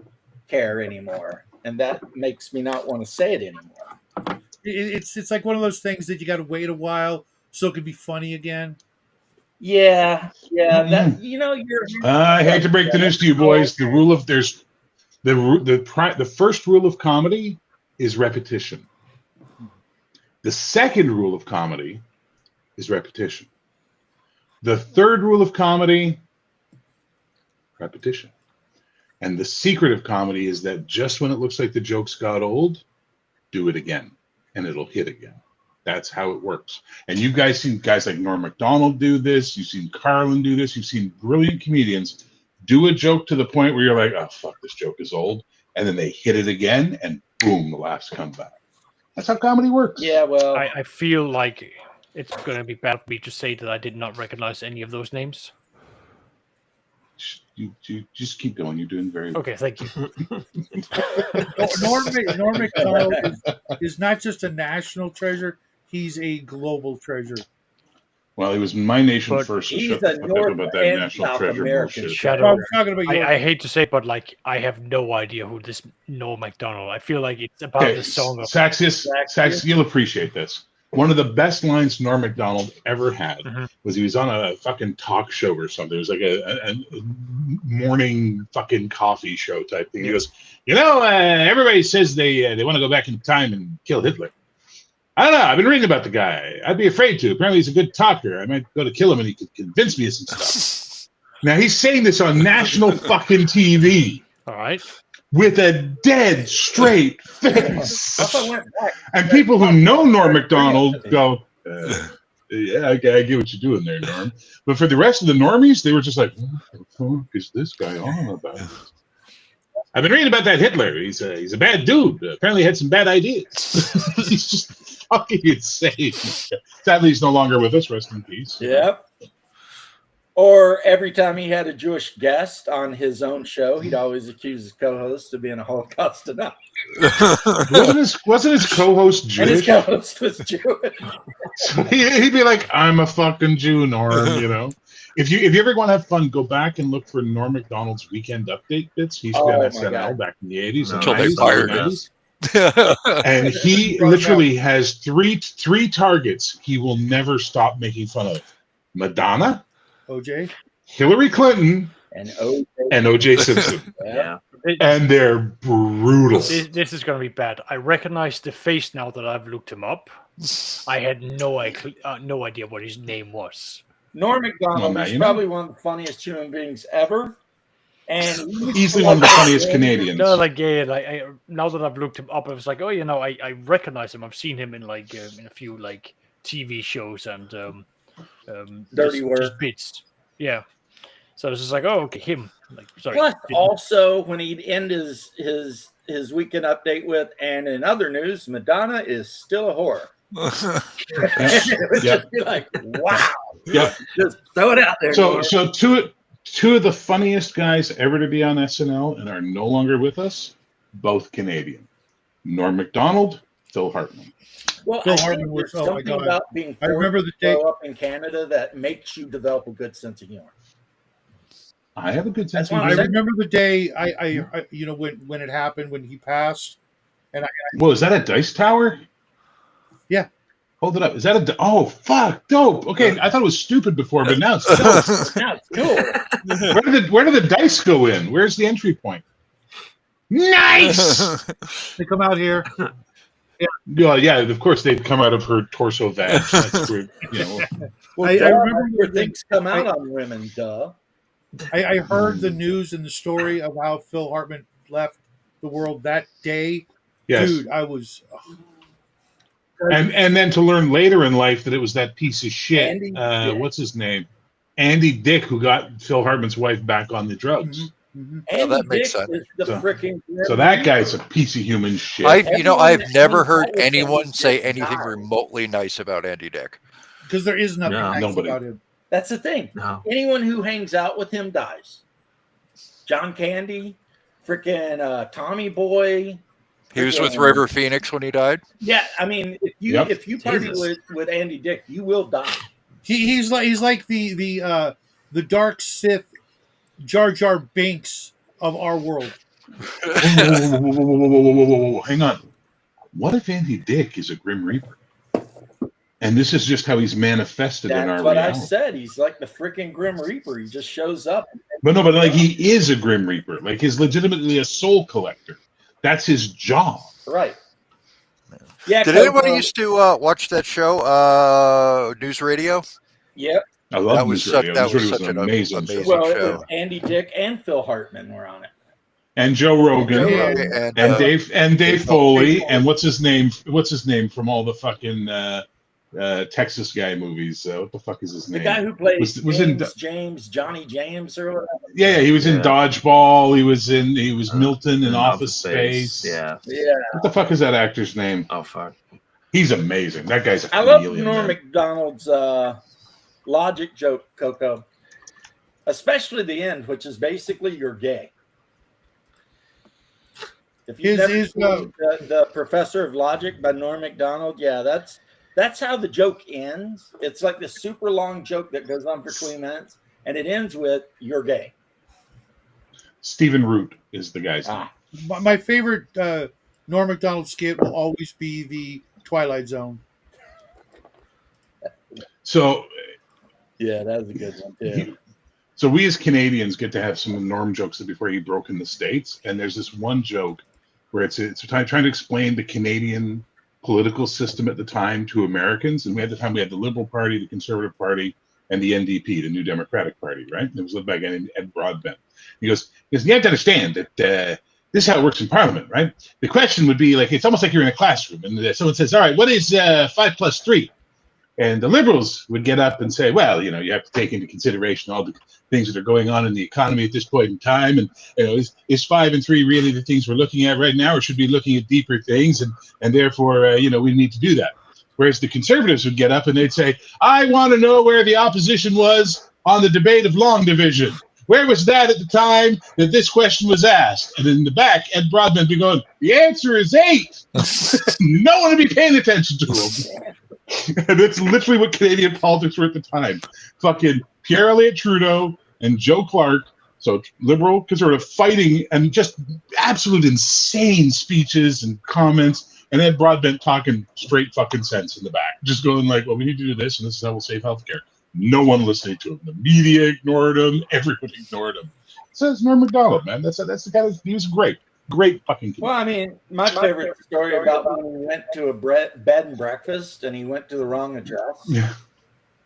care anymore, and that makes me not want to say it anymore.
It's like one of those things that you got to wait a while so it can be funny again.
Yeah. That you're.
I hate to break the news to you, boys. The rule of there's the first rule of comedy is repetition. The second rule of comedy is repetition. The third rule of comedy, repetition. And the secret of comedy is that just when it looks like the jokes got old, do it again, and it'll hit again. That's how it works. And you guys seen guys like Norm Macdonald do this. You've seen Carlin do this. You've seen brilliant comedians do a joke to the point where you're like, oh, fuck, this joke is old. And then they hit it again, and boom, the laughs come back. That's how comedy works.
Yeah, well,
I feel like it's going to be bad for me to say that I did not recognize any of those names.
You just keep going. You're doing very well.
Okay, thank you.
Norm Macdonald is not just a national treasure; he's a global treasure.
Well, he was my nation
But
first. So
he's
shut
a
the fuck
North
up about that
and
national
South
treasure
American
bullshit.
Shadow.
No, I'm talking about your.
I hate to say, but like I have no idea who this Norm Macdonald. I feel like it's about
Okay,
the song of
Saxius, you'll appreciate this. One of the best lines Norm Macdonald ever had was he was on a fucking talk show or something. It was like a morning fucking coffee show type thing. He goes, everybody says they want to go back in time and kill Hitler. I don't know. I've been reading about the guy. I'd be afraid to. Apparently he's a good talker. I might go to kill him and he could convince me of some stuff. Now he's saying this on national fucking TV.
all right.
With a dead straight face.
I went back.
And people who know Norm Macdonald go, yeah, I get what you're doing there, Norm. But for the rest of the normies, they were just like, what the fuck is this guy on about? I've been reading about that Hitler. He's a bad dude. Apparently had some bad ideas. He's just fucking insane. Sadly, he's no longer with us. Rest in peace.
Yep. Or every time he had a Jewish guest on his own show, he'd always accuse his co-host of being a Holocaust denier.
Wasn't his co-host
And his
Jewish?
co-host was Jewish.
So he'd be like, I'm a fucking Jew, Norm, If you ever want to have fun, go back and look for Norm Macdonald's Weekend Update bits. He's been on SNL
God.
back in the 80s.
Until they
90s,
fired
and
him.
90s. And he literally has three targets he will never stop making fun of. Madonna,
OJ.
Hillary Clinton,
And
O.J. Simpson.
yeah.
And they're brutal.
This is going to be bad. I recognize the face now that I've looked him up. I had no idea what his name was.
Norm Macdonald
now
is
you know.
probably one of the funniest human beings ever. And
Easily one of the funniest Canadians.
No, like I now that I've looked him up, I was like, oh, I recognize him. I've seen him in like in a few like TV shows and
Dirty Work.
just bits. Yeah. So I was just like, oh, okay, him. Like, sorry.
Plus, also, when he'd end his weekend update with, and in other news, Madonna is still a whore. It would
Yep.
just be like, wow.
Yep.
Just throw it out there.
So
Norm.
two of the funniest guys ever to be on SNL and are no longer with us, both Canadian. Norm Macdonald, Phil Hartman.
Well,
Phil
I think
Hartman was-
there's
oh my
something
God.
about being
I remember
forced
the
to
day-
grow up in Canada that makes you develop a good sense of humor.
I have a good sense
That's why
of
I'm
I
humor.
saying-
remember the day I when it happened, when he passed.
Whoa, is that a dice tower?
Yeah.
Hold it up. Is that oh fuck, dope. Okay, I thought it was stupid before, but now it's dope.
Now it's cool.
Where do the dice go in? Where's the entry point? Nice.
They come out here.
Well, yeah, of course they'd come out of her torso vag. That's where,
Well,
I
duh,
remember
where
when
things come out on women, duh.
I heard the news and the story of how Phil Hartman left the world that day.
yes.
Dude, I was.
And then to learn later in life that it was that piece of shit.
Andy Dick.
What's his name? Andy Dick, who got Phil Hartman's wife back on the drugs.
Mhm.
Andy
that makes
Dick
sense.
is the
So-
freaking.
So that guy's a piece of human shit.
I've
Everyone
never
that
heard
hangs out with
anyone
Andy
say
Dick
anything
dies.
remotely nice about Andy Dick.
Because there is nothing
No,
nice
nobody.
about him.
That's the thing.
No.
Anyone who hangs out with him dies. John Candy, freaking Tommy Boy.
He was with
freaking-
River Phoenix when he died.
Yeah, I mean,
Yep.
if you party
Jesus.
with Andy Dick, you will die.
He's like the dark Sith Jar Jar Binks of our world.
Whoa. Hang on. What if Andy Dick is a Grim Reaper? And this is just how he's manifested in
That's
our
what I
reality.
said. He's like the freaking Grim Reaper. He just shows up.
But no, but like he is a Grim Reaper. Like he's legitimately a soul collector. That's his job.
Right. Yeah.
Did
Coco.
anybody used to watch that show, News Radio?
Yep.
I love
That was
News Radio.
that
News
was
Radio
such
an
an
amazing
amazing
show.
Well, it
show.
was Andy Dick and Phil Hartman were on it.
And Joe Rogan.
Joe
Yeah.
Rogan
And Dave
Dave
Foley, and what's his name from all the fucking Texas guy movies? What the fuck is his
The
name?
guy who played Johnny James, or whatever.
Yeah, he was in
Yeah.
Dodgeball. He was Milton in
in
Office Space.
Yeah.
Yeah,
What the fuck is that actor's name?
Oh fuck.
He's amazing. That guy's a
I love
chameleon,
Norm
man.
Macdonald's logic joke, Coco, especially the end, which is basically you're gay. If you never
His,
seen the Professor of Logic by Norm Macdonald, yeah, that's how the joke ends. It's like this super long joke that goes on for 20 minutes, and it ends with "you're gay."
Stephen Root is the guy's name.
my favorite Norm Macdonald skit will always be the Twilight Zone.
So
Yeah, that was a good one too.
So we as Canadians get to have some Norm jokes before he broke in the States. And there's this one joke where it's trying to explain the Canadian political system at the time to Americans. And we had the Liberal Party, the Conservative Party, and the NDP, the New Democratic Party, right? And it was led by a guy named Ed Broadbent. He goes, you have to understand that this is how it works in Parliament, right? The question would be like, it's almost like you're in a classroom. And someone says, all right, what is 5 + 3? And the Liberals would get up and say, well, you have to take into consideration all the things that are going on in the economy at this point in time. And, is 5 and 3 really the things we're looking at right now, or should we be looking at deeper things? And therefore, we need to do that. Whereas the Conservatives would get up and they'd say, I want to know where the opposition was on the debate of long division. Where was that at the time that this question was asked? And in the back, Ed Broadbent would be going, the answer is 8. No one would be paying attention to him. And that's literally what Canadian politics were at the time. Fucking Pierre Elliott Trudeau and Joe Clark, so Liberal, Conservative, fighting and just absolute insane speeches and comments. And Ed Broadbent talking straight fucking sense in the back. Just going like, well, we need to do this, and this is how we'll save healthcare. No one listening to him. The media ignored him. Everyone ignored him. So it's Norm Macdonald, man. That's the guy. He was great fucking kid.
Well, I mean, my favorite story about when he went to a bed and breakfast and he went to the wrong address.
Yeah.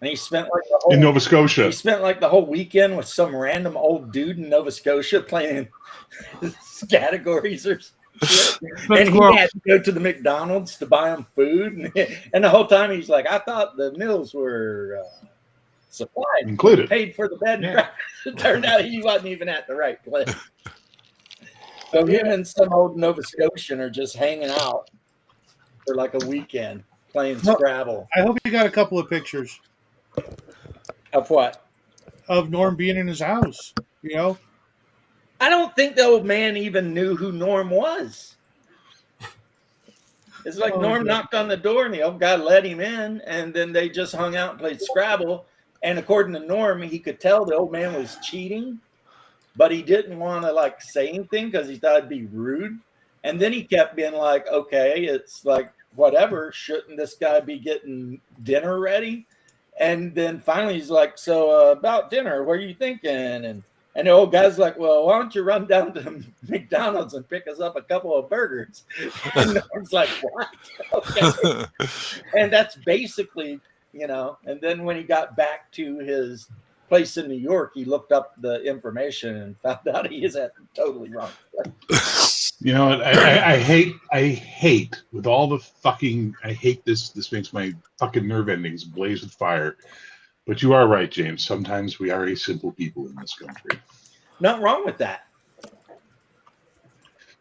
And he spent like the whole
In Nova Scotia.
He spent like the whole weekend with some random old dude in Nova Scotia playing categories or shit. And he had to go to the McDonald's to buy him food. And the whole time he's like, I thought the meals were supplied,
Included.
paid for the bed and breakfast. It turned out he wasn't even at the right place. So him and some old Nova Scotian are just hanging out for like a weekend playing Scrabble.
I hope you got a couple of pictures
Of what?
of Norm being in his house.
I don't think the old man even knew who Norm was. It's like Norm knocked on the door and the old guy let him in, and then they just hung out and played Scrabble. And according to Norm, he could tell the old man was cheating, but he didn't want to say anything because he thought it'd be rude. And then he kept being like, okay, it's like, whatever, shouldn't this guy be getting dinner ready? And then finally he's like, so about dinner, what are you thinking? And the old guy's like, well, why don't you run down to McDonald's and pick us up a couple of burgers? And Norm's like, what? Okay. And that's basically, and then when he got back to his place in New York, he looked up the information and found out he is at totally wrong place.
You know what? I hate with all the fucking, I hate this. This makes my fucking nerve endings blaze with fire. But you are right, James. Sometimes we are a simple people in this country.
Nothing wrong with that.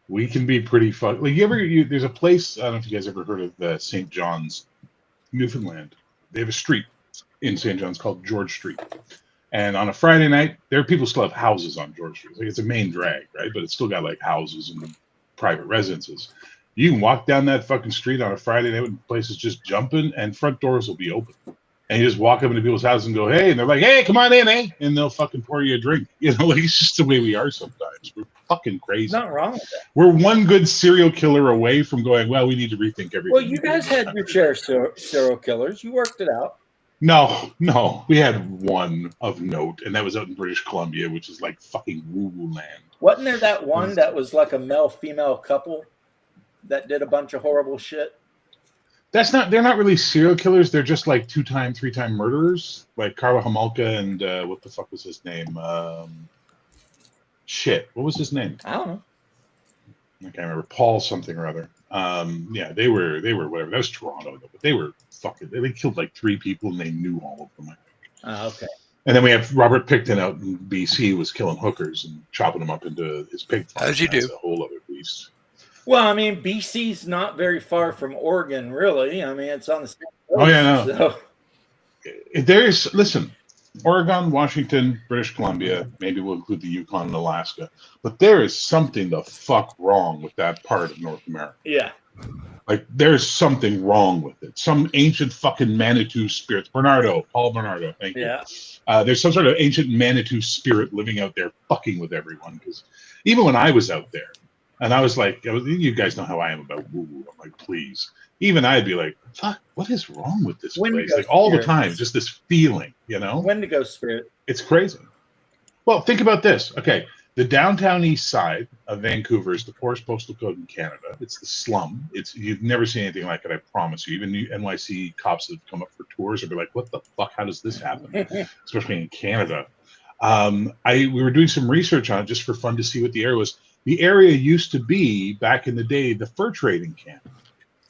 We can be pretty fun. Like there's a place, I don't know if you guys ever heard of St. John's, Newfoundland. They have a street in St. John's called George Street. And on a Friday night, there are people still have houses on George Street. Like it's a main drag, right? But it's still got houses and private residences. You can walk down that fucking street on a Friday night when places just jumping and front doors will be open. And you just walk up into people's houses and go, hey, and they're like, hey, come on in, eh? And they'll fucking pour you a drink. It's just the way we are sometimes. We're fucking crazy.
Nothing wrong with that.
We're one good serial killer away from going, well, we need to rethink everything.
Well, you guys had your share of serial killers. You worked it out.
No. We had one of note, and that was out in British Columbia, which is like fucking woo-woo land.
Wasn't there that one that was like a male-female couple that did a bunch of horrible shit?
They're not really serial killers. They're just like 2-time, 3-time murderers, like Karla Homolka and what the fuck was his name? What was his name?
I don't know.
I can't remember. Paul something or other. Yeah, they were whatever. That was Toronto, but they were fucking. They killed like 3 people and they knew all of them. I think.
Okay.
And then we have Robert Picton out in BC who was killing hookers and chopping them up into his pig farm.
As you do.
That's a whole other beast.
Well, I mean, BC's not very far from Oregon, really. I mean, it's on the same coast.
Oh, yeah, no.
So,
Listen, Oregon, Washington, British Columbia, maybe we'll include the Yukon and Alaska, but there is something the fuck wrong with that part of North America.
yeah.
Like, there's something wrong with it. Some ancient fucking Manitou spirits. Paul Bernardo, thank you.
Yeah.
There's some sort of ancient Manitou spirit living out there fucking with everyone. Because even when I was out there, and I was like, you guys know how I am about woo-woo. I'm like, please. Even I'd be like, fuck, what is wrong with this place?
Wendigo
Like, all the
spirits.
time, just this feeling, you know?
Wendigo spirit.
It's crazy. Well, think about this. Okay, the downtown east side of Vancouver is the poorest postal code in Canada. It's the slum. You've never seen anything like it, I promise you. Even the NYC cops that come up for tours will be like, what the fuck? How does this happen? Especially in Canada. We were doing some research on it just for fun to see what the area was. The area used to be, back in the day, the fur trading camp,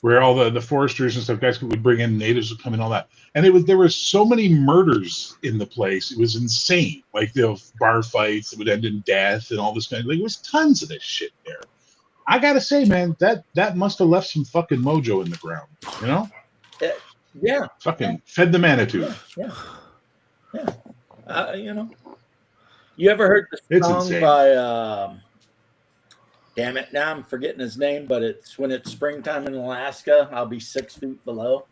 where all the foresters and stuff, guys would bring in, natives would come in, all that. And there were so many murders in the place. It was insane. Like the bar fights that would end in death and all this kind of, like, there was tons of this shit there. I gotta say, man, that must have left some fucking mojo in the ground, you know?
Yeah.
Fucking fed the Manitou.
Yeah. You know, you ever heard the
It's
song
insane.
by, damn it, now I'm forgetting his name, but it's when it's springtime in Alaska, I'll be 6 feet below.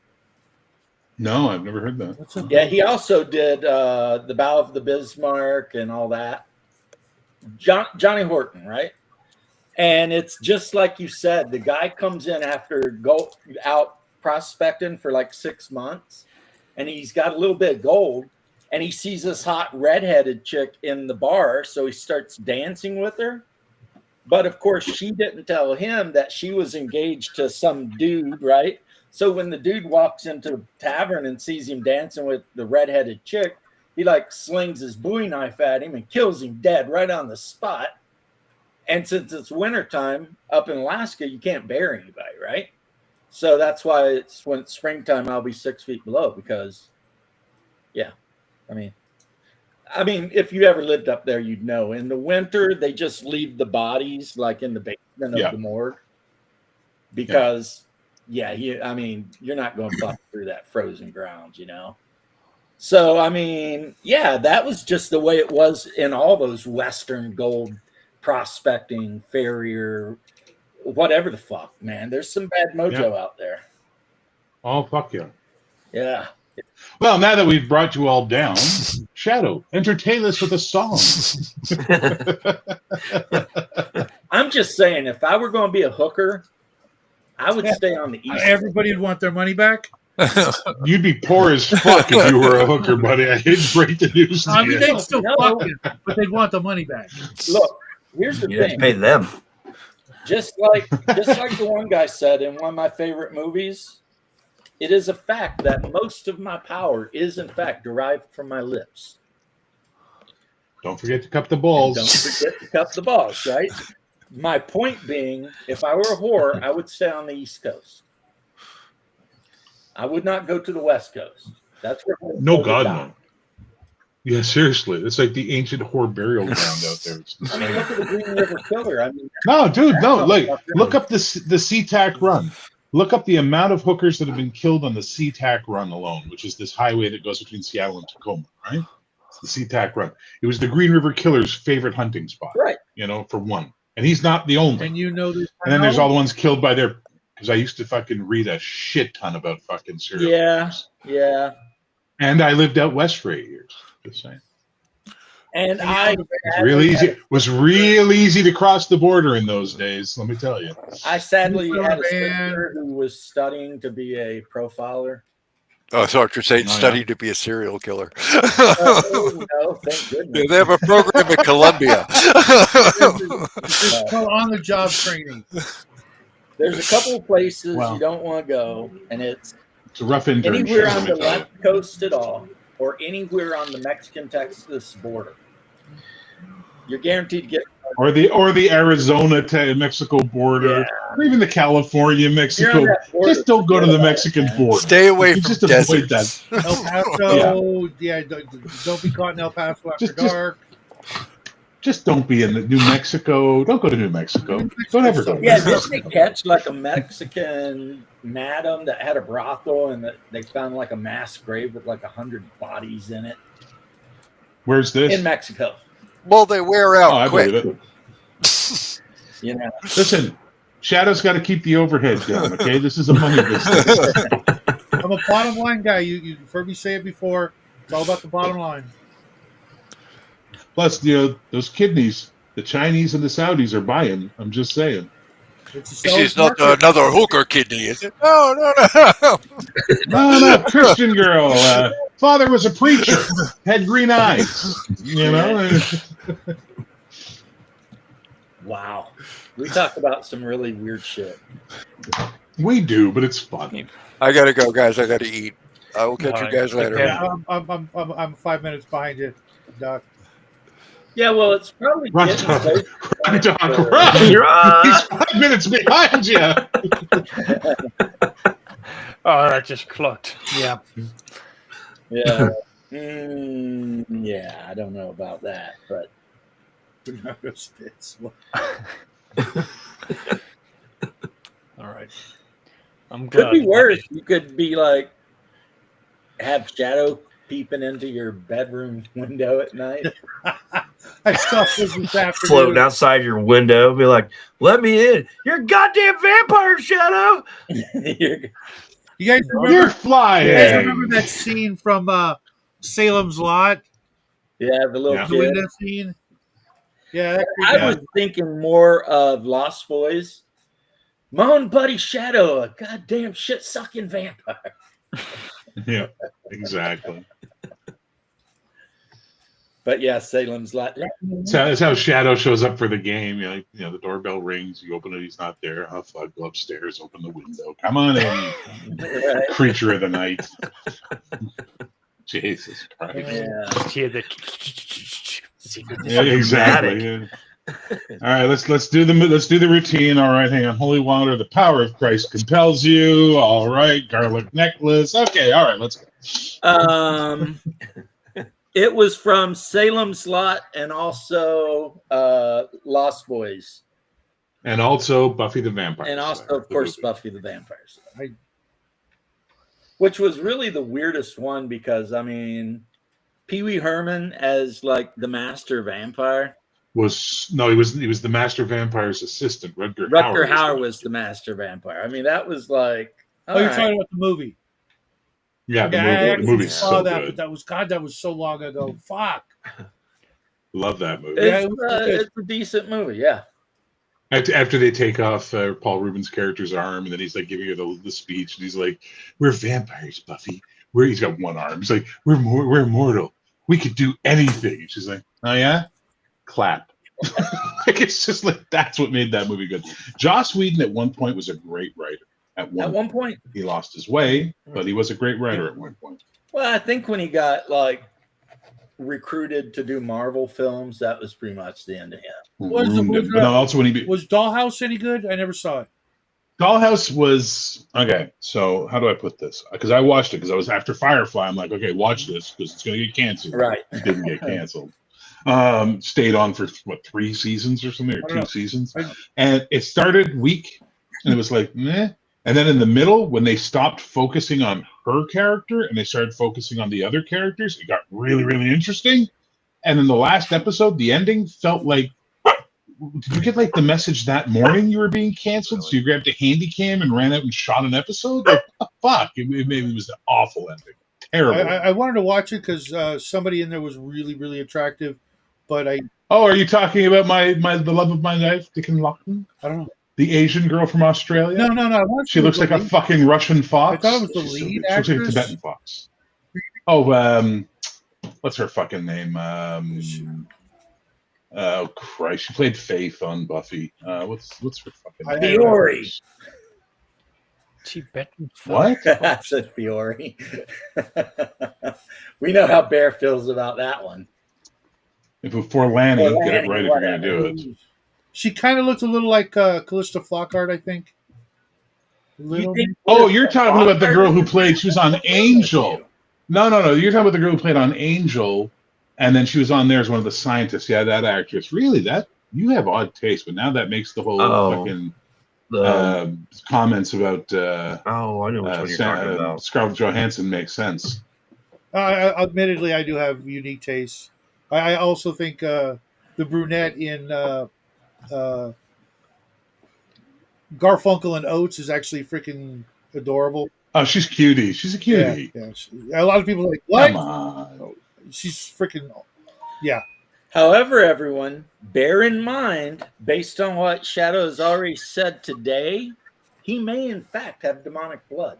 No, I've never heard that.
What's up?
Yeah, he also did the Bow of the Bismarck and all that. Johnny Horton, right? And it's just like you said, the guy comes in after go out prospecting for like 6 months, and he's got a little bit of gold, and he sees this hot redheaded chick in the bar, so he starts dancing with her. But of course, she didn't tell him that she was engaged to some dude, right? So when the dude walks into the tavern and sees him dancing with the redheaded chick, he like slings his Bowie knife at him and kills him dead right on the spot. And since it's wintertime up in Alaska, you can't bury anybody, right? So that's why it's when it's springtime, I'll be 6 feet below because, yeah, I mean, if you ever lived up there, you'd know. In the winter, they just leave the bodies like in the basement of the morgue because, you're not going to bust through that frozen ground, you know. So, I mean, yeah, that was just the way it was in all those Western gold prospecting, farrier, whatever the fuck, man. There's some bad mojo out there.
Oh, fuck yeah.
Yeah.
Well, now that we've brought you all down, Shadow, entertain us with a song.
I'm just saying, if I were going to be a hooker, I would stay on the east.
Everybody would want their money back.
You'd be poor as fuck if you were a hooker, buddy. I hate to break the news to
I mean,
you.
they'd still
No.
fuck it, but they'd want the money back.
Look, here's the
You have to
thing.
pay them.
Just like the one guy said in one of my favorite movies, it is a fact that most of my power is in fact derived from my lips.
Don't forget to cup the balls.
Don't forget to cup the balls, right? My point being, if I were a whore, I would stay on the East Coast. I would not go to the West Coast. That's where
No,
whores
God,
die.
no. Yeah, seriously. It's like the ancient whore burial ground out there. It's
I mean,
insane.
look at the Green River Killer. I mean,
No, dude, no. Like,
That's
look up the SeaTac Run. Look up the amount of hookers that have been killed on the SeaTac Run alone, which is this highway that goes between Seattle and Tacoma, right? It's the SeaTac Run. It was the Green River Killer's favorite hunting spot,
right.
you know, for one. And he's not the only.
And you know this.
And then there's all the ones killed by their, because I used to fucking read a shit ton about fucking serial killers.
Yeah.
And I lived out west for 8 years. Just saying.
And
It's real easy. It was real easy to cross the border in those days, let me tell you.
I sadly
You
had a
man.
sister who was studying to be a profiler.
Oh, so you're saying
Oh, yeah.
study to be a serial killer.
Oh, no, thank
Yeah,
goodness.
they have a program at Columbia.
It's called on-the-job training.
There's a couple of places
Well.
you don't want to go, and it's
It's a rough internship.
anywhere
let
on
me
the
tell you.
left coast at all, or anywhere on the Mexican-Texas border. You're guaranteed to get.
Or the Arizona to Mexico border, or even the California
You're
Mexico.
on that border,
Just don't go to the
forget about it,
Mexican
man.
border.
Stay away
You
from
just avoid
deserts.
El Paso, don't be caught in El Paso after
Just-
dark.
Just don't be in New Mexico. Don't go to New Mexico. Don't ever go. to
Yeah,
New
did
Mexico.
they catch like a Mexican madam that had a brothel, and that they found like a mass grave with like 100 bodies in it
Where's this?
in Mexico?
Well, they wear
Oh,
out
I
quick.
believe it.
You know,
Listen, Shadow's got to keep the overhead down. Okay, this is a money business.
I'm a bottom line guy. You've heard me say it before. It's all about the bottom line.
Plus, those kidneys, the Chinese and the Saudis are buying. I'm just saying.
It's a
This
seller's
is not
market.
another hooker kidney, is it? No.
No, Christian girl. Father was a preacher. Had green eyes. You know.
wow. We talked about some really weird shit.
We do, but it's fun.
I gotta go, guys. I gotta eat. I will catch you
Alright,
guys later.
okay.
Yeah, I'm 5 minutes behind you, Doc.
Yeah, well, it's probably
Run,
getting
Doc.
close.
Run, Doc, run.
You're on.
He's 5 minutes behind you.
Oh, that just clocked. Yeah.
Yeah. Yeah, I don't know about that, but
Bernardo Spitz.
All right. I'm glad.
could be worse. You could be like have Shadow peeping into your bedroom window at night.
I saw this afternoon.
Floating outside your window, be like, "Let me in! You're a goddamn vampire, Shadow!"
You're-
You guys
You're
remember? You guys
flying.
remember that scene from Salem's Lot?
yeah, the little
Yeah.
The
kid.
window scene. Yeah, that
I was thinking more of Lost Boys. My own buddy Shadow, a goddamn shit sucking vampire.
Yeah, exactly.
But yeah, Salem's Lot.
That's how Shadow shows up for the game. The doorbell rings. You open it. He's not there. Oh, fuck, go upstairs. Open the window. Come on in.
Right.
Creature of the night. Jesus Christ.
Yeah.
Just hear the secret.
Yeah, exactly. Yeah. All right, let's do the routine. All right, hang on. Holy water, the power of Christ compels you. All right, garlic necklace. Okay, all right, let's go.
It was from Salem's Lot and also Lost Boys,
And also Buffy the Vampire
and also,
Slayer,
of course,
the movie.
Buffy the Vampire Slayer. Which was really the weirdest one because I mean, Pee Wee Herman as like the master vampire.
He was the Master Vampire's assistant.
Rutger Hauer was the master vampire. I mean, that was like.
Oh, you're
all
talking about the movie.
Yeah,
Yeah, I
the
actually
movie's
saw
so
that,
good.
but that was so long ago. Fuck.
Love that movie.
Yeah,
It's,
it was good.
it's a decent movie, yeah.
After they take off Paul Rubin's character's arm, and then he's like giving her the speech, and he's like, "We're vampires, Buffy. He's got one arm. He's like, we're immortal. We could do anything." And she's like, "Oh yeah, clap." Like it's just like that's what made that movie good. Joss Whedon at one point was a great writer. At one
point,
he lost his way, but he was a great writer at one point.
well, I think when he got like recruited to do Marvel films, that was pretty much the end of him.
Ruined him. But then also when he
Was Dollhouse any good? I never saw it.
Dollhouse was okay. So how do I put this? Because I watched it because I was after Firefly. I'm like, okay, watch this because it's gonna get canceled.
Right.
It didn't get canceled. Stayed on for 3 seasons or something, or
I don't
2
know.
seasons,
I-
and it started weak, and it was like meh. And then in the middle, when they stopped focusing on her character and they started focusing on the other characters, it got really, really interesting. And in the last episode, the ending felt like, did you get like the message that morning you were being canceled? So you grabbed a handy cam and ran out and shot an episode? Like, what the fuck? It was an awful ending. Terrible.
I wanted to watch it because somebody in there was really, really attractive, but I
Oh, are you talking about the love of my life, Dickon Lockton?
don't know.
The Asian girl from Australia?
No. I watched
She looks like a fucking Russian fox.
I thought it was the
She's so
lead
good. She looks like a
actress.
Tibetan fox. Oh, what's her fucking name? Oh Christ! She played Faith on Buffy. What's her fucking
I-
name?
Fiore.
She betting
What?
I said Fiore. We know how Bear feels about that one.
If before Lanny,
Or
get it
Lanny,
right if you're gonna do
whatever.
it.
She kind of looked a little like Callista Flockhart, I think. A
You
little.
think
Oh, you're talking about the girl who played. She was on
What's wrong with
Angel.
you?
No. You're talking about the girl who played on Angel, and then she was on there as one of the scientists. Yeah, that actress. Really, that you have odd taste, but now that makes the whole fucking comments about
Oh, I know which one you're talking about.
Scarlett Johansson make sense.
Admittedly, I do have unique tastes. I also think the brunette in Garfunkel and Oates is actually freaking adorable.
Oh, she's cutie. She's a cutie.
Yeah. A lot of people are like, what?
Come on.
She's freaking, yeah.
However, everyone, bear in mind, based on what Shadow has already said today, he may in fact have demonic blood.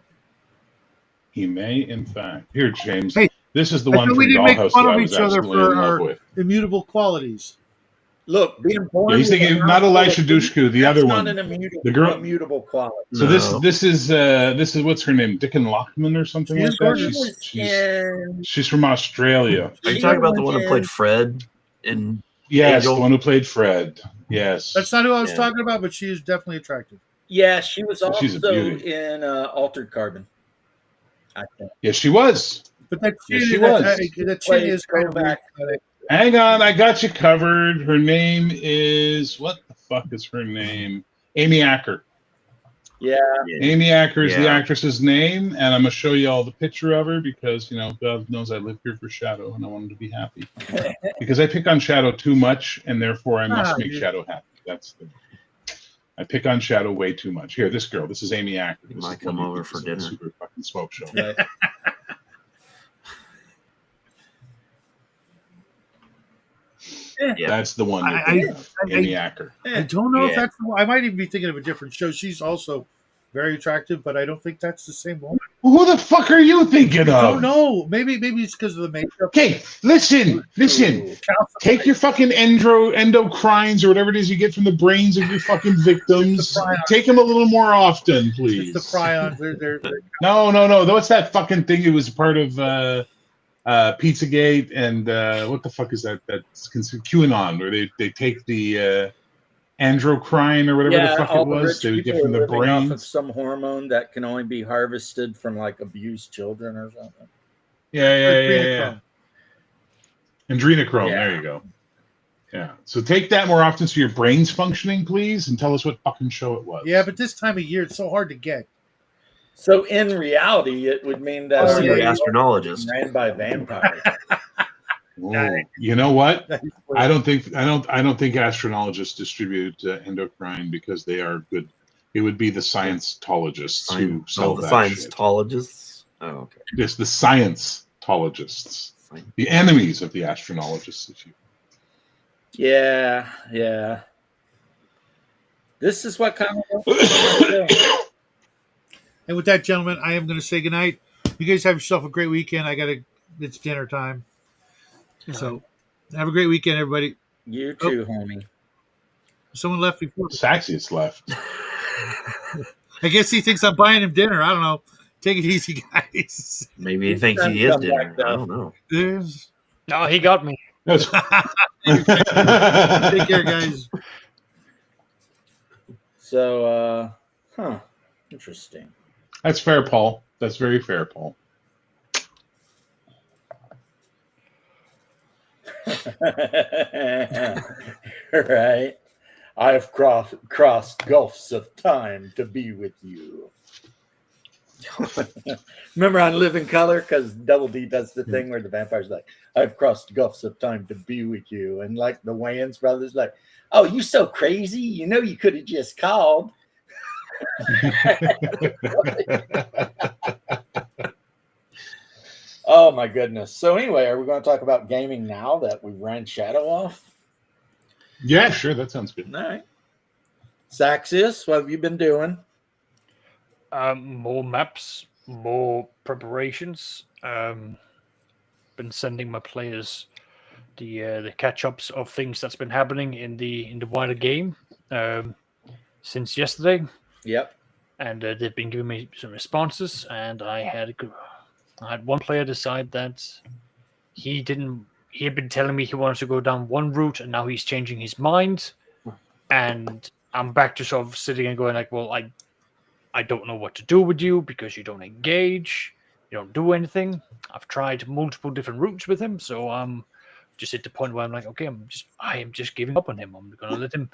He may, in fact. Here, James.
Hey,
this is the
I
one
thought
from
we didn't make
Dollhouse
fun
that
of
I was
each other
absolutely
for
in love
our
with.
immutable qualities.
Look, being born
Yeah, he's
with
thinking
a
not
mouthful
Elisha
of
Dushku, the
that's
other
not
one.
an immutable,
The girl-
immutable quality.
So
No.
this is what's her name? Dickon Lockman or something
She
like
is
that.
gorgeous.
She's from Australia.
Are you talking about the one who played Fred in
Yes,
Angel?
the one who played Fred. Yes.
That's not who I was
Yeah.
talking about, but she is definitely attractive.
Yeah, she was
Well, she's a
also
beauty.
in Altered Carbon. I think.
Yes, she was.
But that
Yes,
chin,
she
that,
was.
that chin
Played
is kind of weird.
Kovac.
Hang on, I got you covered. Her name is what the fuck is her name? Amy Acker.
Yeah,
Amy Acker is the
Yeah.
actress's name, and I'm gonna show you all the picture of her because God knows I live here for Shadow, and I want him to be happy. Because I pick on Shadow too much, and therefore I must make
dude.
Shadow happy. That's the. I pick on Shadow way too much. Here, this girl. This is Amy Acker.
You
This
might
is one
come
you
over
think
for
is a
dinner.
Super fucking smoke show.
right.
Yeah.
That's the one. You're
I-
thinking of,
I-
Amy Acker.
I don't know if
Yeah.
that's the one. I might even be thinking of a different show. She's also very attractive, but I don't think that's the same woman.
Who the fuck are you thinking
I
of?
don't know. Maybe it's because of the makeup.
Okay, listen.
Ooh.
Take your fucking endocrines or whatever it is you get from the brains of your fucking victims.
It's the prions.
Take them a little more often, please.
It's the prions. They're
No. What's that fucking thing? It was part of Pizzagate and what the fuck is that? That's QAnon, where they take the androcrine or whatever the fuck
all
it
the
was.
rich
They would get
people
from
are
the
living off of
brains.
some hormone that can only be harvested from like abused children or something.
Yeah. Adrenochrome.
Yeah.
There you go. Yeah. So take that more often so your brain's functioning, please, and tell us what fucking show it was.
yeah, but this time of year it's so hard to get.
So in reality, it would mean that
Let's
Oh,
see
yeah,
the
yeah.
astronologist.
ran by vampires.
Ooh, you know what? I don't think astrologists distribute endocrine because they are good. It would be the Scientologists who sell
the
that shit.
Scientologists. Oh, okay.
Yes, the Scientologists, the enemies of the astronologists. If you
Yeah. This is what kind of
And with that, gentlemen, I am going to say goodnight. You guys have yourself a great weekend. It's dinner time. So have a great weekend, everybody.
you too, homie.
Someone left before.
Saxiest left.
I guess he thinks I'm buying him dinner. I don't know. Take it easy, guys.
Maybe he thinks
Time
he
to
is
come
dinner.
back, though.
I don't know.
There's-
No, he got me.
Take care, guys.
So, interesting.
That's fair, Paul. That's very fair, Paul.
Right. I've crossed gulfs of time to be with you. Remember on Living Color? Because Double D does the thing where the vampire's like, I've crossed gulfs of time to be with you. And like the Wayans brothers, like, oh, you so crazy. You know, you could have just called. Oh, my goodness. So anyway, are we going to talk about gaming now that we ran Shadow off?
Yeah, sure. That sounds good.
All right. Saxius, what have you been doing?
More maps, more preparations. Been sending my players the catch ups of things that's been happening in the wider game since yesterday,
Yep.
and they've been giving me some responses. And I had one player decide that he had been telling me he wanted to go down one route, and now he's changing his mind. And I'm back to sort of sitting and going like, well, I don't know what to do with you because you don't engage, you don't do anything. I've tried multiple different routes with him, so I'm just at the point where I'm like, okay, I am just giving up on him. I'm gonna let him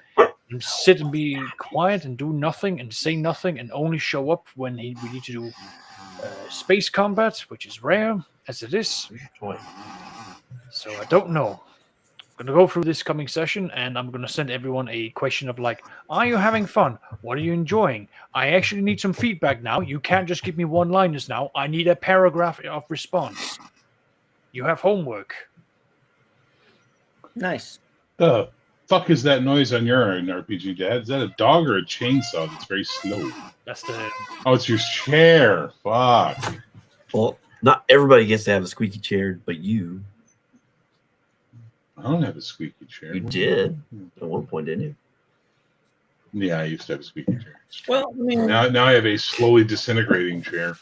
sit and be quiet and do nothing and say nothing and only show up when we need to do space combat, which is rare as it is. So I don't know. I'm going to go through this coming session, and I'm going to send everyone a question of like, are you having fun? What are you enjoying? I actually need some feedback now. You can't just give me one-liners now. I need a paragraph of response. You have homework.
Nice.
The fuck is that noise on your RPG, Dad? Is that a dog or a chainsaw that's very slow?
That's the...
Oh, it's your chair. Fuck.
Well, not everybody gets to have a squeaky chair, but you.
I don't have a squeaky chair.
You did at one point, didn't you?
Yeah, I used to have a squeaky chair.
Well, I mean,
Now I have a slowly disintegrating chair.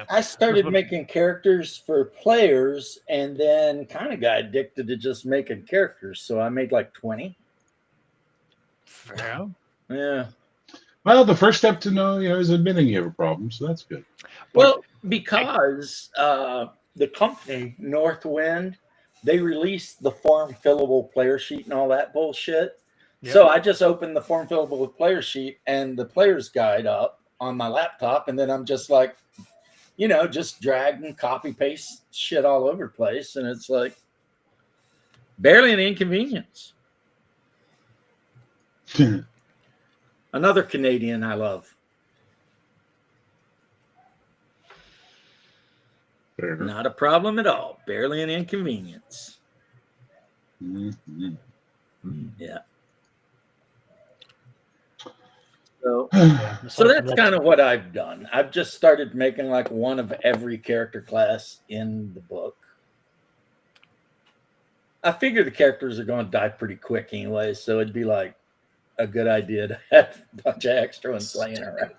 I started making characters for players and then kind of got addicted to just making characters. So I made like 20.
Fair.
Yeah.
Well, the first step to know, is admitting you have a problem, so that's good.
Well, because the company, Northwind, they released the form fillable player sheet and all that bullshit.
Yep.
So I just opened the form fillable player sheet and the player's guide up on my laptop. And then I'm just like, just drag and copy paste shit all over the place. And it's like barely an inconvenience. Another Canadian I love.
Fair enough.
Not a problem at all. Barely an inconvenience.
Mhm.
Yeah. So
So
that's kind of what I've done. I've just started making like one of every character class in the book. I figure the characters are going to die pretty quick anyway, so it'd be like a good idea to have a bunch of extra ones laying around.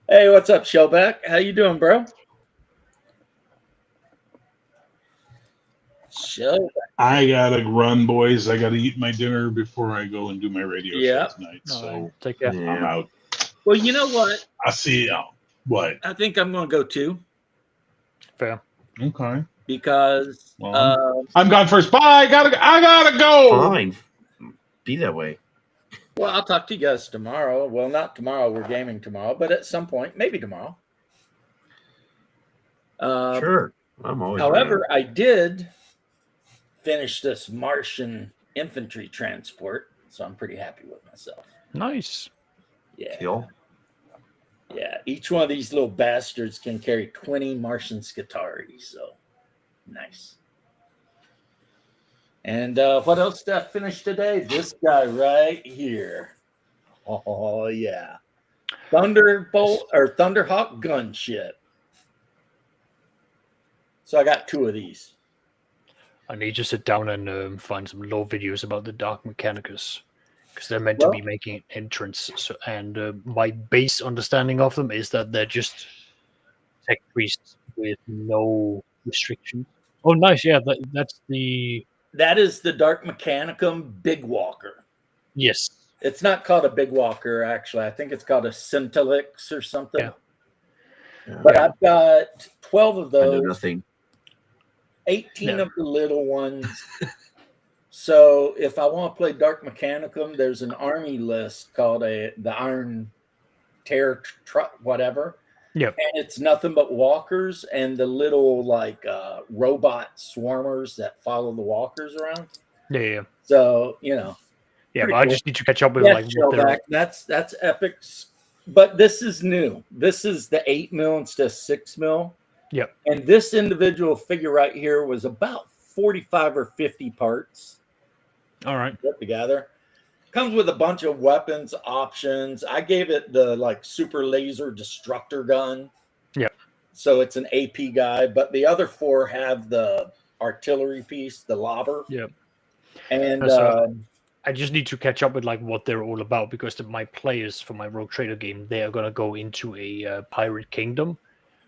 Hey, what's up, Showback? How you doing, bro? Showback.
I gotta run, boys. I gotta eat my dinner before I go and do my radio
Yeah.
show tonight.
All
So
right, take care.
I'm out.
Well, you know what?
I'll see you. What?
I think I'm going to go too
Fair.
Okay.
because
Well, I'm gone first. Bye. I gotta go.
Fine. Be that way.
well, I'll talk to you guys tomorrow. Well, not tomorrow. We're gaming tomorrow, but at some point, maybe tomorrow.
Sure. I'm always
However, I did finish this Martian infantry transport, so I'm pretty happy with myself.
Nice.
Yeah.
Kill.
Yeah. Each one of these little bastards can carry 20 Martian Skitarii, so nice. And what else did I finish today? This guy right here. Oh, yeah. Thunderbolt or Thunderhawk gunship. So I got 2 of these.
I need to sit down and find some low videos about the Dark Mechanicus because they're meant to be making an entrance. So, and my base understanding of them is that they're just tech priests with no restrictions. Oh, nice! Yeah, that's the
That is the Dark Mechanicum Big Walker.
yes.
It's not called a Big Walker, actually. I think it's called a Centilix or something.
Yeah.
But I've got 12 of
I know
those.
nothing.
18
No.
of the little ones. So if I want to play Dark Mechanicum, there's an army list called the Iron Terror whatever.
Yep.
And it's nothing but walkers and the little like robot swarmers that follow the walkers around.
Yeah.
So,
Yeah,
Pretty
but I
cool.
just need to catch up with
yes,
like what they're
Shellback, that's epic. But this is new. This is the 8 mil instead of 6 mil.
Yep.
And this individual figure right here was about 45 or 50 parts
all right.
put together. Comes with a bunch of weapons options. I gave it the like super laser destructor gun.
Yep.
so it's an AP guy, but the other 4 have the artillery piece, the lobber.
Yeah.
And
So I just need to catch up with like what they're all about, because my players for my Rogue Trader game, they are gonna go into a pirate kingdom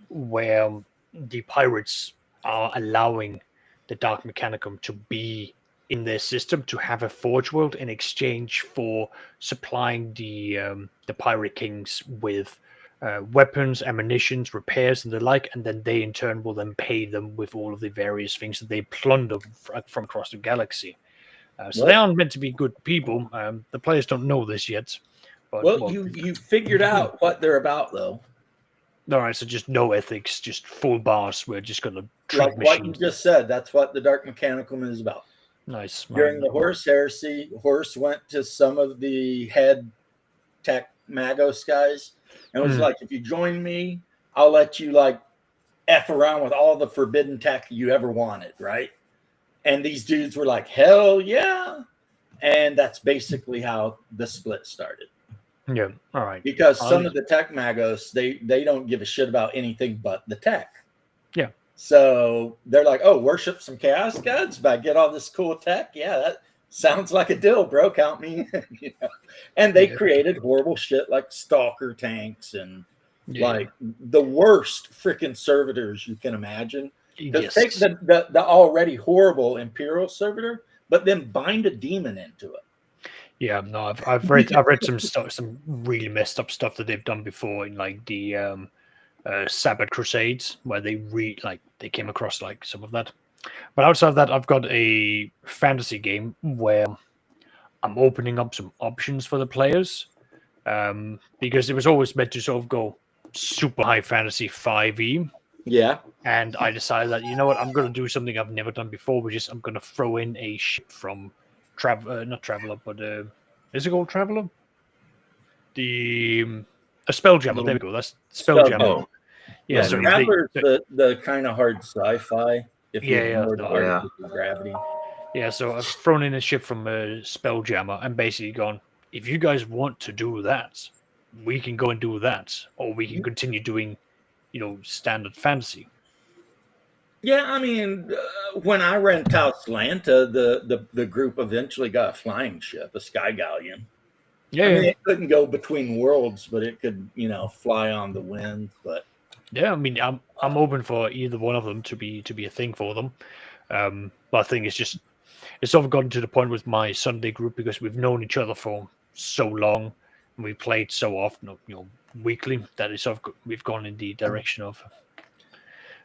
where the pirates are allowing the Dark Mechanicum to be in their system, to have a forge world in exchange for supplying the pirate kings with weapons, ammunitions, repairs, and the like, and then they in turn will then pay them with all of the various things that they plunder from across the galaxy. So they aren't meant to be good people. The players don't know this yet. But,
well, you figured out what they're about, though.
All right, so just no ethics, just full bars. We're just going to treat
Like what you
machines.
just said, that's what the Dark Mechanicum is about.
Nice.
During the Horus Heresy, Horus went to some of the head tech Magos guys and was like, if you join me, I'll let you like F around with all the forbidden tech you ever wanted, right? And these dudes were like, hell yeah. And that's basically how the split started.
Yeah, all right.
Because some of the tech Magos, they don't give a shit about anything but the tech.
Yeah.
So they're like, oh, worship some chaos gods, but get all this cool tech. Yeah, that sounds like a deal, bro. Count me in. You know? And they created horrible shit like stalker tanks and like the worst freaking servitors you can imagine.
Yes.
Take the already horrible Imperial servitor, but then bind a demon into it.
Yeah, no, I've read some stuff, some really messed up stuff that they've done before in like the Sabbath Crusades, where they they came across like some of that. But outside of that, I've got a fantasy game where I'm opening up some options for the players, because it was always meant to sort of go super high fantasy 5e.
Yeah.
And I decided that, you know what, I'm going to do something I've never done before, which is I'm going to throw in a ship from not Traveler, but is it called Traveler? A Spelljammer. There we go. That's Spelljammer.
Oh.
Yeah,
Yeah,
so
Traveler's the kind of hard sci-fi. If you
Yeah,
ignore the artificial gravity.
yeah, so I've thrown in a ship from Spelljammer and basically gone, if you guys want to do that, we can go and do that, or we can continue doing, standard fantasy.
Yeah, I mean, when I ran Taoslanta, the group eventually got a flying ship, a sky galleon.
Yeah,
I mean, it couldn't go between worlds, but it could, fly on the wind. But
yeah, I mean, I'm open for either one of them to be a thing for them. But I think it's sort of gotten to the point with my Sunday group, because we've known each other for so long and we played so often, weekly, that it's sort of we've gone in the direction of.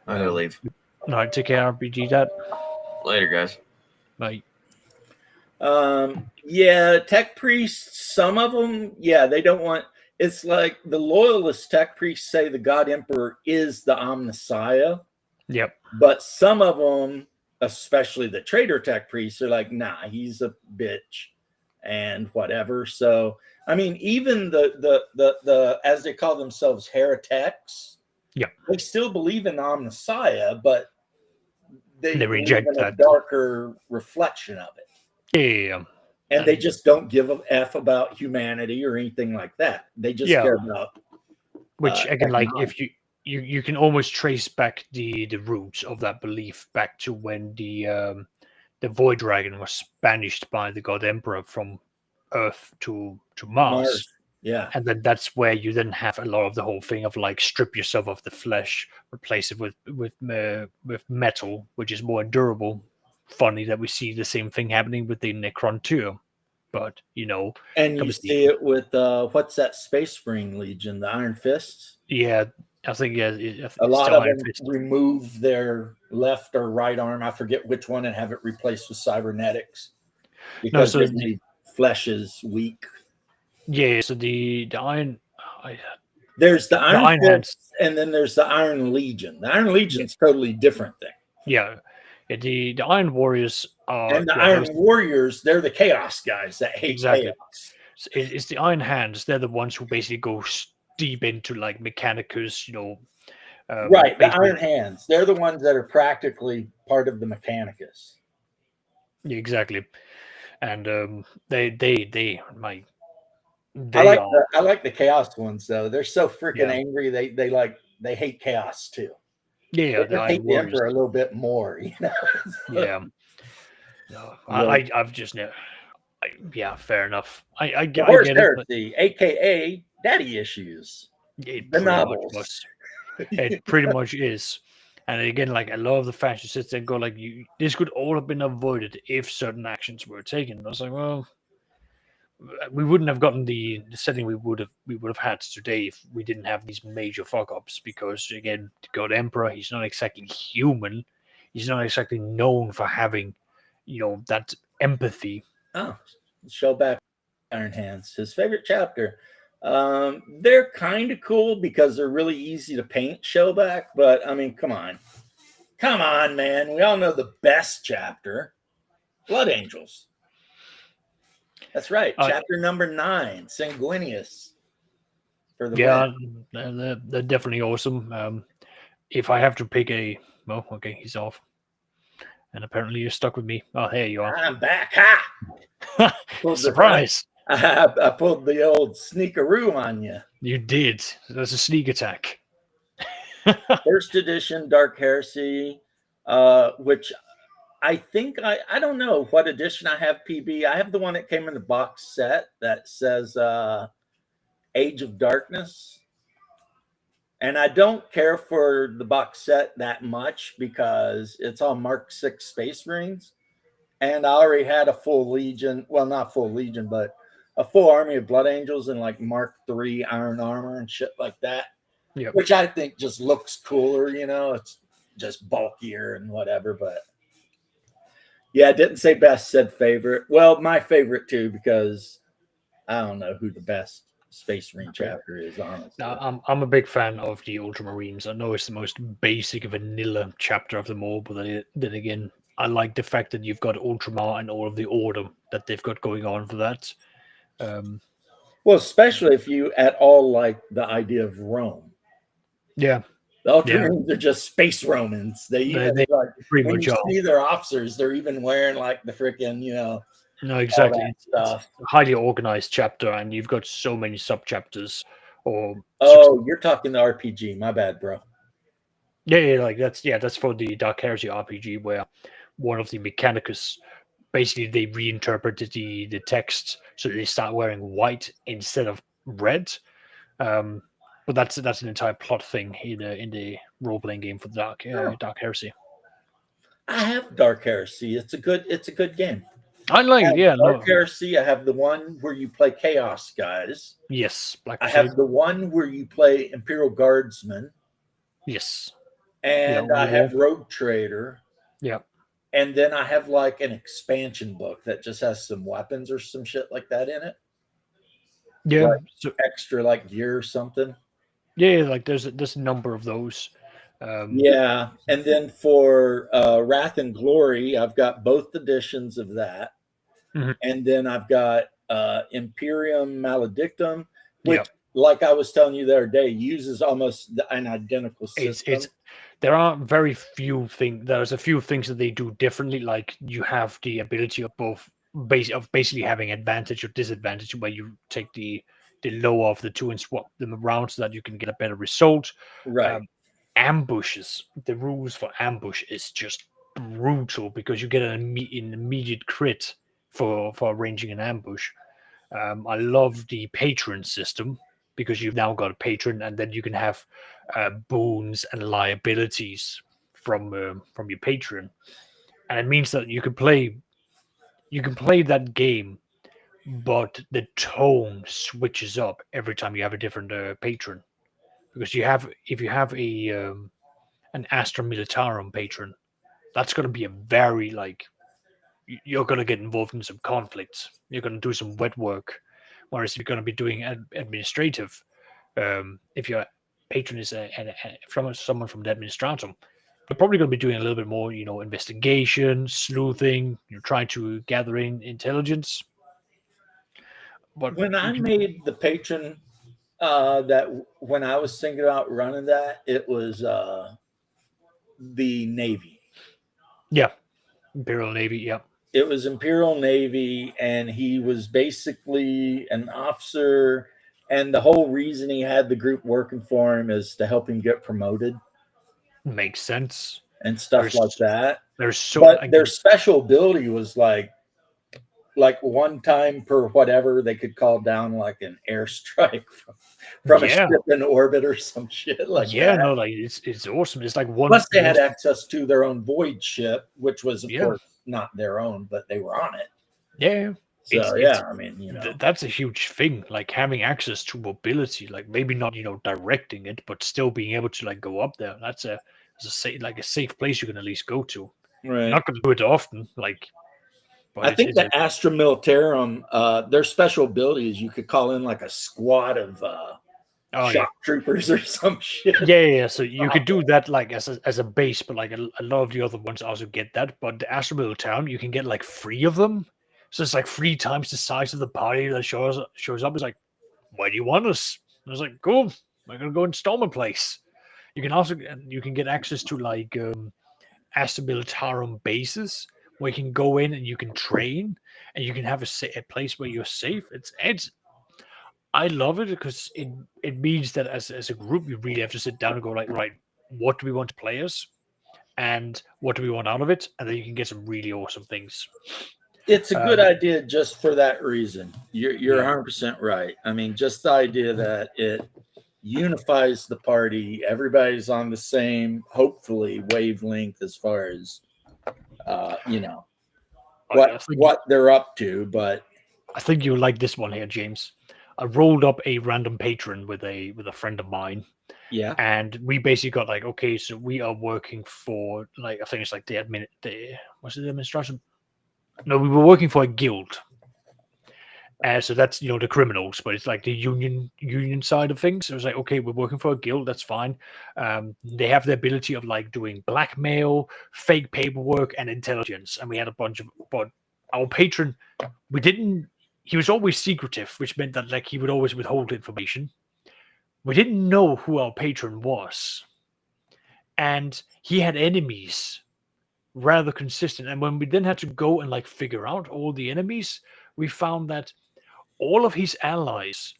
I gotta leave.
All right, take care, RPG Dad.
Later, guys.
Bye.
yeah, tech priests, some of them, they don't want. It's like the loyalist tech priests say the God Emperor is the Omnissiah.
Yep.
But some of them, especially the trader tech priests, are like, nah, he's a bitch and whatever. So, I mean, even the as they call themselves, heretics, they still believe in Omnissiah, but they
reject
believe in
that
a darker reflection of it.
Yeah.
And they just don't give a F about humanity or anything like that. They just care about
which again, like
economics.
if you can almost trace back the roots of that belief back to when the Void Dragon was banished by the God Emperor from Earth to Mars.
Yeah.
And then that's where you then have a lot of the whole thing of like strip yourself of the flesh, replace it with metal, which is more durable. Funny that we see the same thing happening with the Necron too, but
and you see it with what's that Space Marine Legion, the Iron Fists?
Yeah, I think a
lot of them remove their left or right arm. I forget which one, and have it replaced with cybernetics because the flesh is weak.
Yeah, so the Iron.
There's the Iron
Fist,
and then there's the Iron Legion. The Iron Legion's totally different thing.
Yeah. The Iron Warriors are...
And the Iron Warriors, they're the Chaos guys that hate chaos.
It's the Iron Hands. They're the ones who basically go deep into, like, Mechanicus,
right, the Iron Hands. They're the ones that are practically part of the Mechanicus.
Yeah, exactly. And I
like the Chaos ones, though. They're so freaking angry. They like they hate chaos too.
Yeah,
They just hate the Emperor a little bit more, you know.
Yeah. No, I've just never. Yeah, fair enough. I
The
get
Horse
it. But
Heresy, aka Daddy Issues,
it
the
pretty much
novels.
was. It pretty much is. And again, like I love the fact you sit there and go like, this could all have been avoided if certain actions were taken. I was like, well, we wouldn't have gotten the setting we would have had today if we didn't have these major fuck ups. Because again, the God Emperor, he's not exactly human. He's not exactly known for having, that empathy.
Oh, show back Iron Hands, his favorite chapter. They're kind of cool because they're really easy to paint, Showback, but I mean, come on, man. We all know the best chapter, Blood Angels. That's right, chapter number 9, Sanguinius. For the
win. They're definitely awesome. If I have to pick okay, he's off, and apparently you're stuck with me. Oh, here you are.
I'm back. Ha!
Surprise!
I pulled the old sneakaroo on you.
You did. That's a sneak attack.
First edition Dark Heresy, which I think I don't know what edition I have, PB. I have the one that came in the box set that says Age of Darkness. And I don't care for the box set that much because it's all Mark 6 Space Marines. And I already had a full Legion. Well, not full Legion, but a full army of Blood Angels and like Mark 3 Iron Armor and shit like that.
Yep.
Which I think just looks cooler, It's just bulkier and whatever. But yeah, I didn't say best, said favorite. Well, my favorite too, because I don't know who the best Space Marine chapter is, honestly.
Now, I'm a big fan of the Ultramarines. I know it's the most basic vanilla chapter of them all, but then again, I like the fact that you've got Ultramar and all of the order that they've got going on for that.
Well, especially if you at all like the idea of Rome.
Yeah.
The Ultramarines are just space Romans. They like,
pretty
when
much
you see their officers, they're even wearing like the freaking,
No, exactly.
It's a
highly organized chapter, and you've got so many sub-chapters.
You're talking the RPG. My bad, bro.
Yeah, that's for the Dark Heresy RPG, where one of the Mechanicus, basically they reinterpreted the text so they start wearing white instead of red. But that's an entire plot thing in the role-playing game for the Dark Heresy.
I have Dark Heresy. It's a good game.
I like it. Yeah,
Dark Heresy. I have the one where you play Chaos guys.
Yes,
I have the one where you play Imperial Guardsmen.
Yes.
And I have Rogue Trader.
Yeah.
And then I have like an expansion book that just has some weapons or some shit like that in it.
Yeah.
Like extra like gear or something.
Yeah, like there's a number of those.
Yeah. And then for Wrath and Glory, I've got both editions of that.
Mm-hmm.
And then I've got Imperium Maledictum, which, like I was telling you the other day, uses almost an identical system.
There are very few things. There's a few things that they do differently. Like you have the ability of both, basically having advantage or disadvantage, where you take the lower of the two and swap them around so that you can get a better result.
Right.
Ambushes. The rules for ambush is just brutal because you get an immediate crit for arranging an ambush. I love the patron system because you've now got a patron, and then you can have boons and liabilities from your patron, and it means that you can play that game, but the tone switches up every time you have a different patron, because if you have an Astra Militarum patron, that's going to be a very you're going to get involved in some conflicts. You're going to do some wet work. Whereas if you're going to be doing administrative, if your patron is from someone from the administratum, you're probably going to be doing a little bit more, investigation, sleuthing, trying to gather in intelligence. But
when I made the patron, that when I was thinking about running that, it was the Navy.
Yeah, Imperial Navy. Yeah.
It was Imperial Navy, and he was basically an officer And the whole reason he had the group working for him is to help him get promoted
Makes sense.
and stuff
There's-
like that.
There's so
But their special ability was like one time per whatever they could call down like an airstrike from a
Yeah.
ship in orbit or some shit like that.
no, like it's awesome. It's like one.
Plus, they had access to their own void ship, which was, of
Yeah.
course, not their own, but they were on it.
Yeah,
So,
It's-
I mean,
that's a huge thing. Like having access to mobility, like maybe not directing it, but still being able to like go up there. That's a safe place you can at least go to.
right.
Not going to do it often, like. But
I
it's-
think
it's
the Astra Militarum, their special ability is you could call in like a squad of
oh,
shock troopers or some shit.
yeah. So you could do that like as a base, but like a lot of the other ones also get that. But the Astromill Town, you can get like 3 of them. So it's like 3 times the size of the party that shows up. It's like, why do you want us? And I was like, cool. I'm gonna go and storm a place. You can get access to like Astra Militarum bases where you can go in and you can train and you can have a place where you're safe. It's I love it because it means that as a group you really have to sit down and go like, right, what do we want to play as, and what do we want out of it, and then you can get some really awesome things.
It's a good
Um,
idea just for that reason. You're
Yeah.
100% right. I mean, just the idea that it unifies the party. Everybody's on the same, hopefully, wavelength as far as
I think-
what they're up to. But
I think you'll like this one here, James. I rolled up a random patron with a friend of mine,
yeah,
and we basically got like, okay, so we are working for like I think it's like the administration. No, we were working for a guild. So that's the criminals, but it's like the union side of things. So it was like, okay, we're working for a guild, that's fine. They have the ability of like doing blackmail, fake paperwork, and intelligence. And we had a bunch of, but our patron, he was always secretive, which meant that like he would always withhold information. We didn't know who our patron was, and he had enemies rather consistent. And when we then had to go and like figure out all the enemies, we found that all of his allies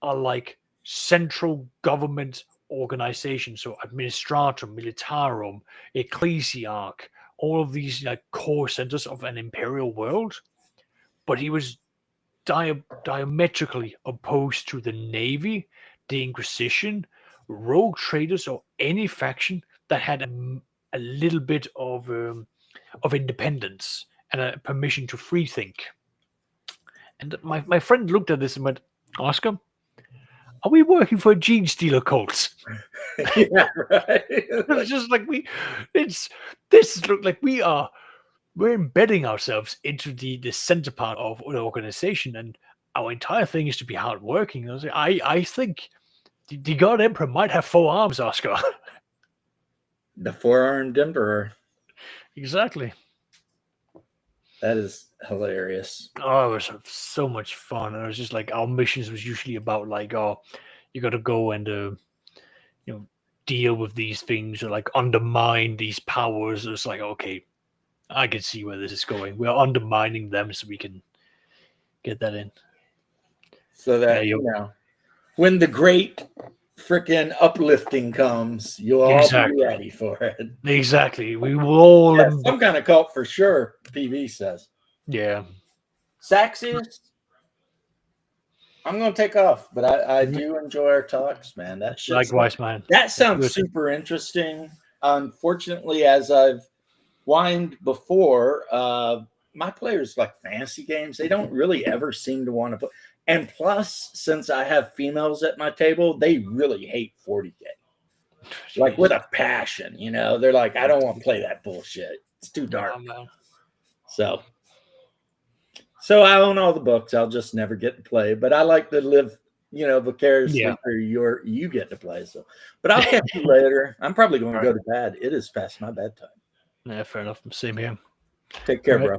are like central government organizations, so Administratum, Militarum, Ecclesiarch, all of these like core centers of an imperial world. But he was diametrically opposed to the Navy, the Inquisition, rogue traders, or any faction that had a little bit of independence and a permission to free think. And my friend looked at this and went, Oscar, are we working for a gene stealer cult?
yeah, right.
It's just like we're embedding ourselves into the center part of an organization, and our entire thing is to be hardworking. I think the God Emperor might have 4 arms, Oscar.
The 4-armed emperor.
Exactly.
That is hilarious.
Oh, it was so much fun. And it was just like our missions was usually about like, oh, you got to go and deal with these things or like undermine these powers. It's like, okay, I can see where this is going. We're undermining them so we can get that in.
So that when the great freaking uplifting comes, you'll all
Exactly.
be ready for it.
Exactly. We will all.
Yeah, some kind of cult for sure. PV says.
Yeah.
Saxius, I'm going to take off, but I do enjoy our talks, man. That shit.
Likewise, man.
That sounds
Good.
super interesting. Unfortunately, as I've whined before, my players like fantasy games. They don't really ever seem to want to play. And plus, since I have females at my table, they really hate 40K. Like with a passion, They're like, I don't want to play that bullshit. It's too dark.
Oh, man.
So I own all the books. I'll just never get to play. But I like to live, vicariously
Yeah.
through you get to play. So, but I'll catch you later. I'm probably going to go to bed. It is past my bedtime.
Yeah, fair enough. Same here.
Take care,
All right.
bro.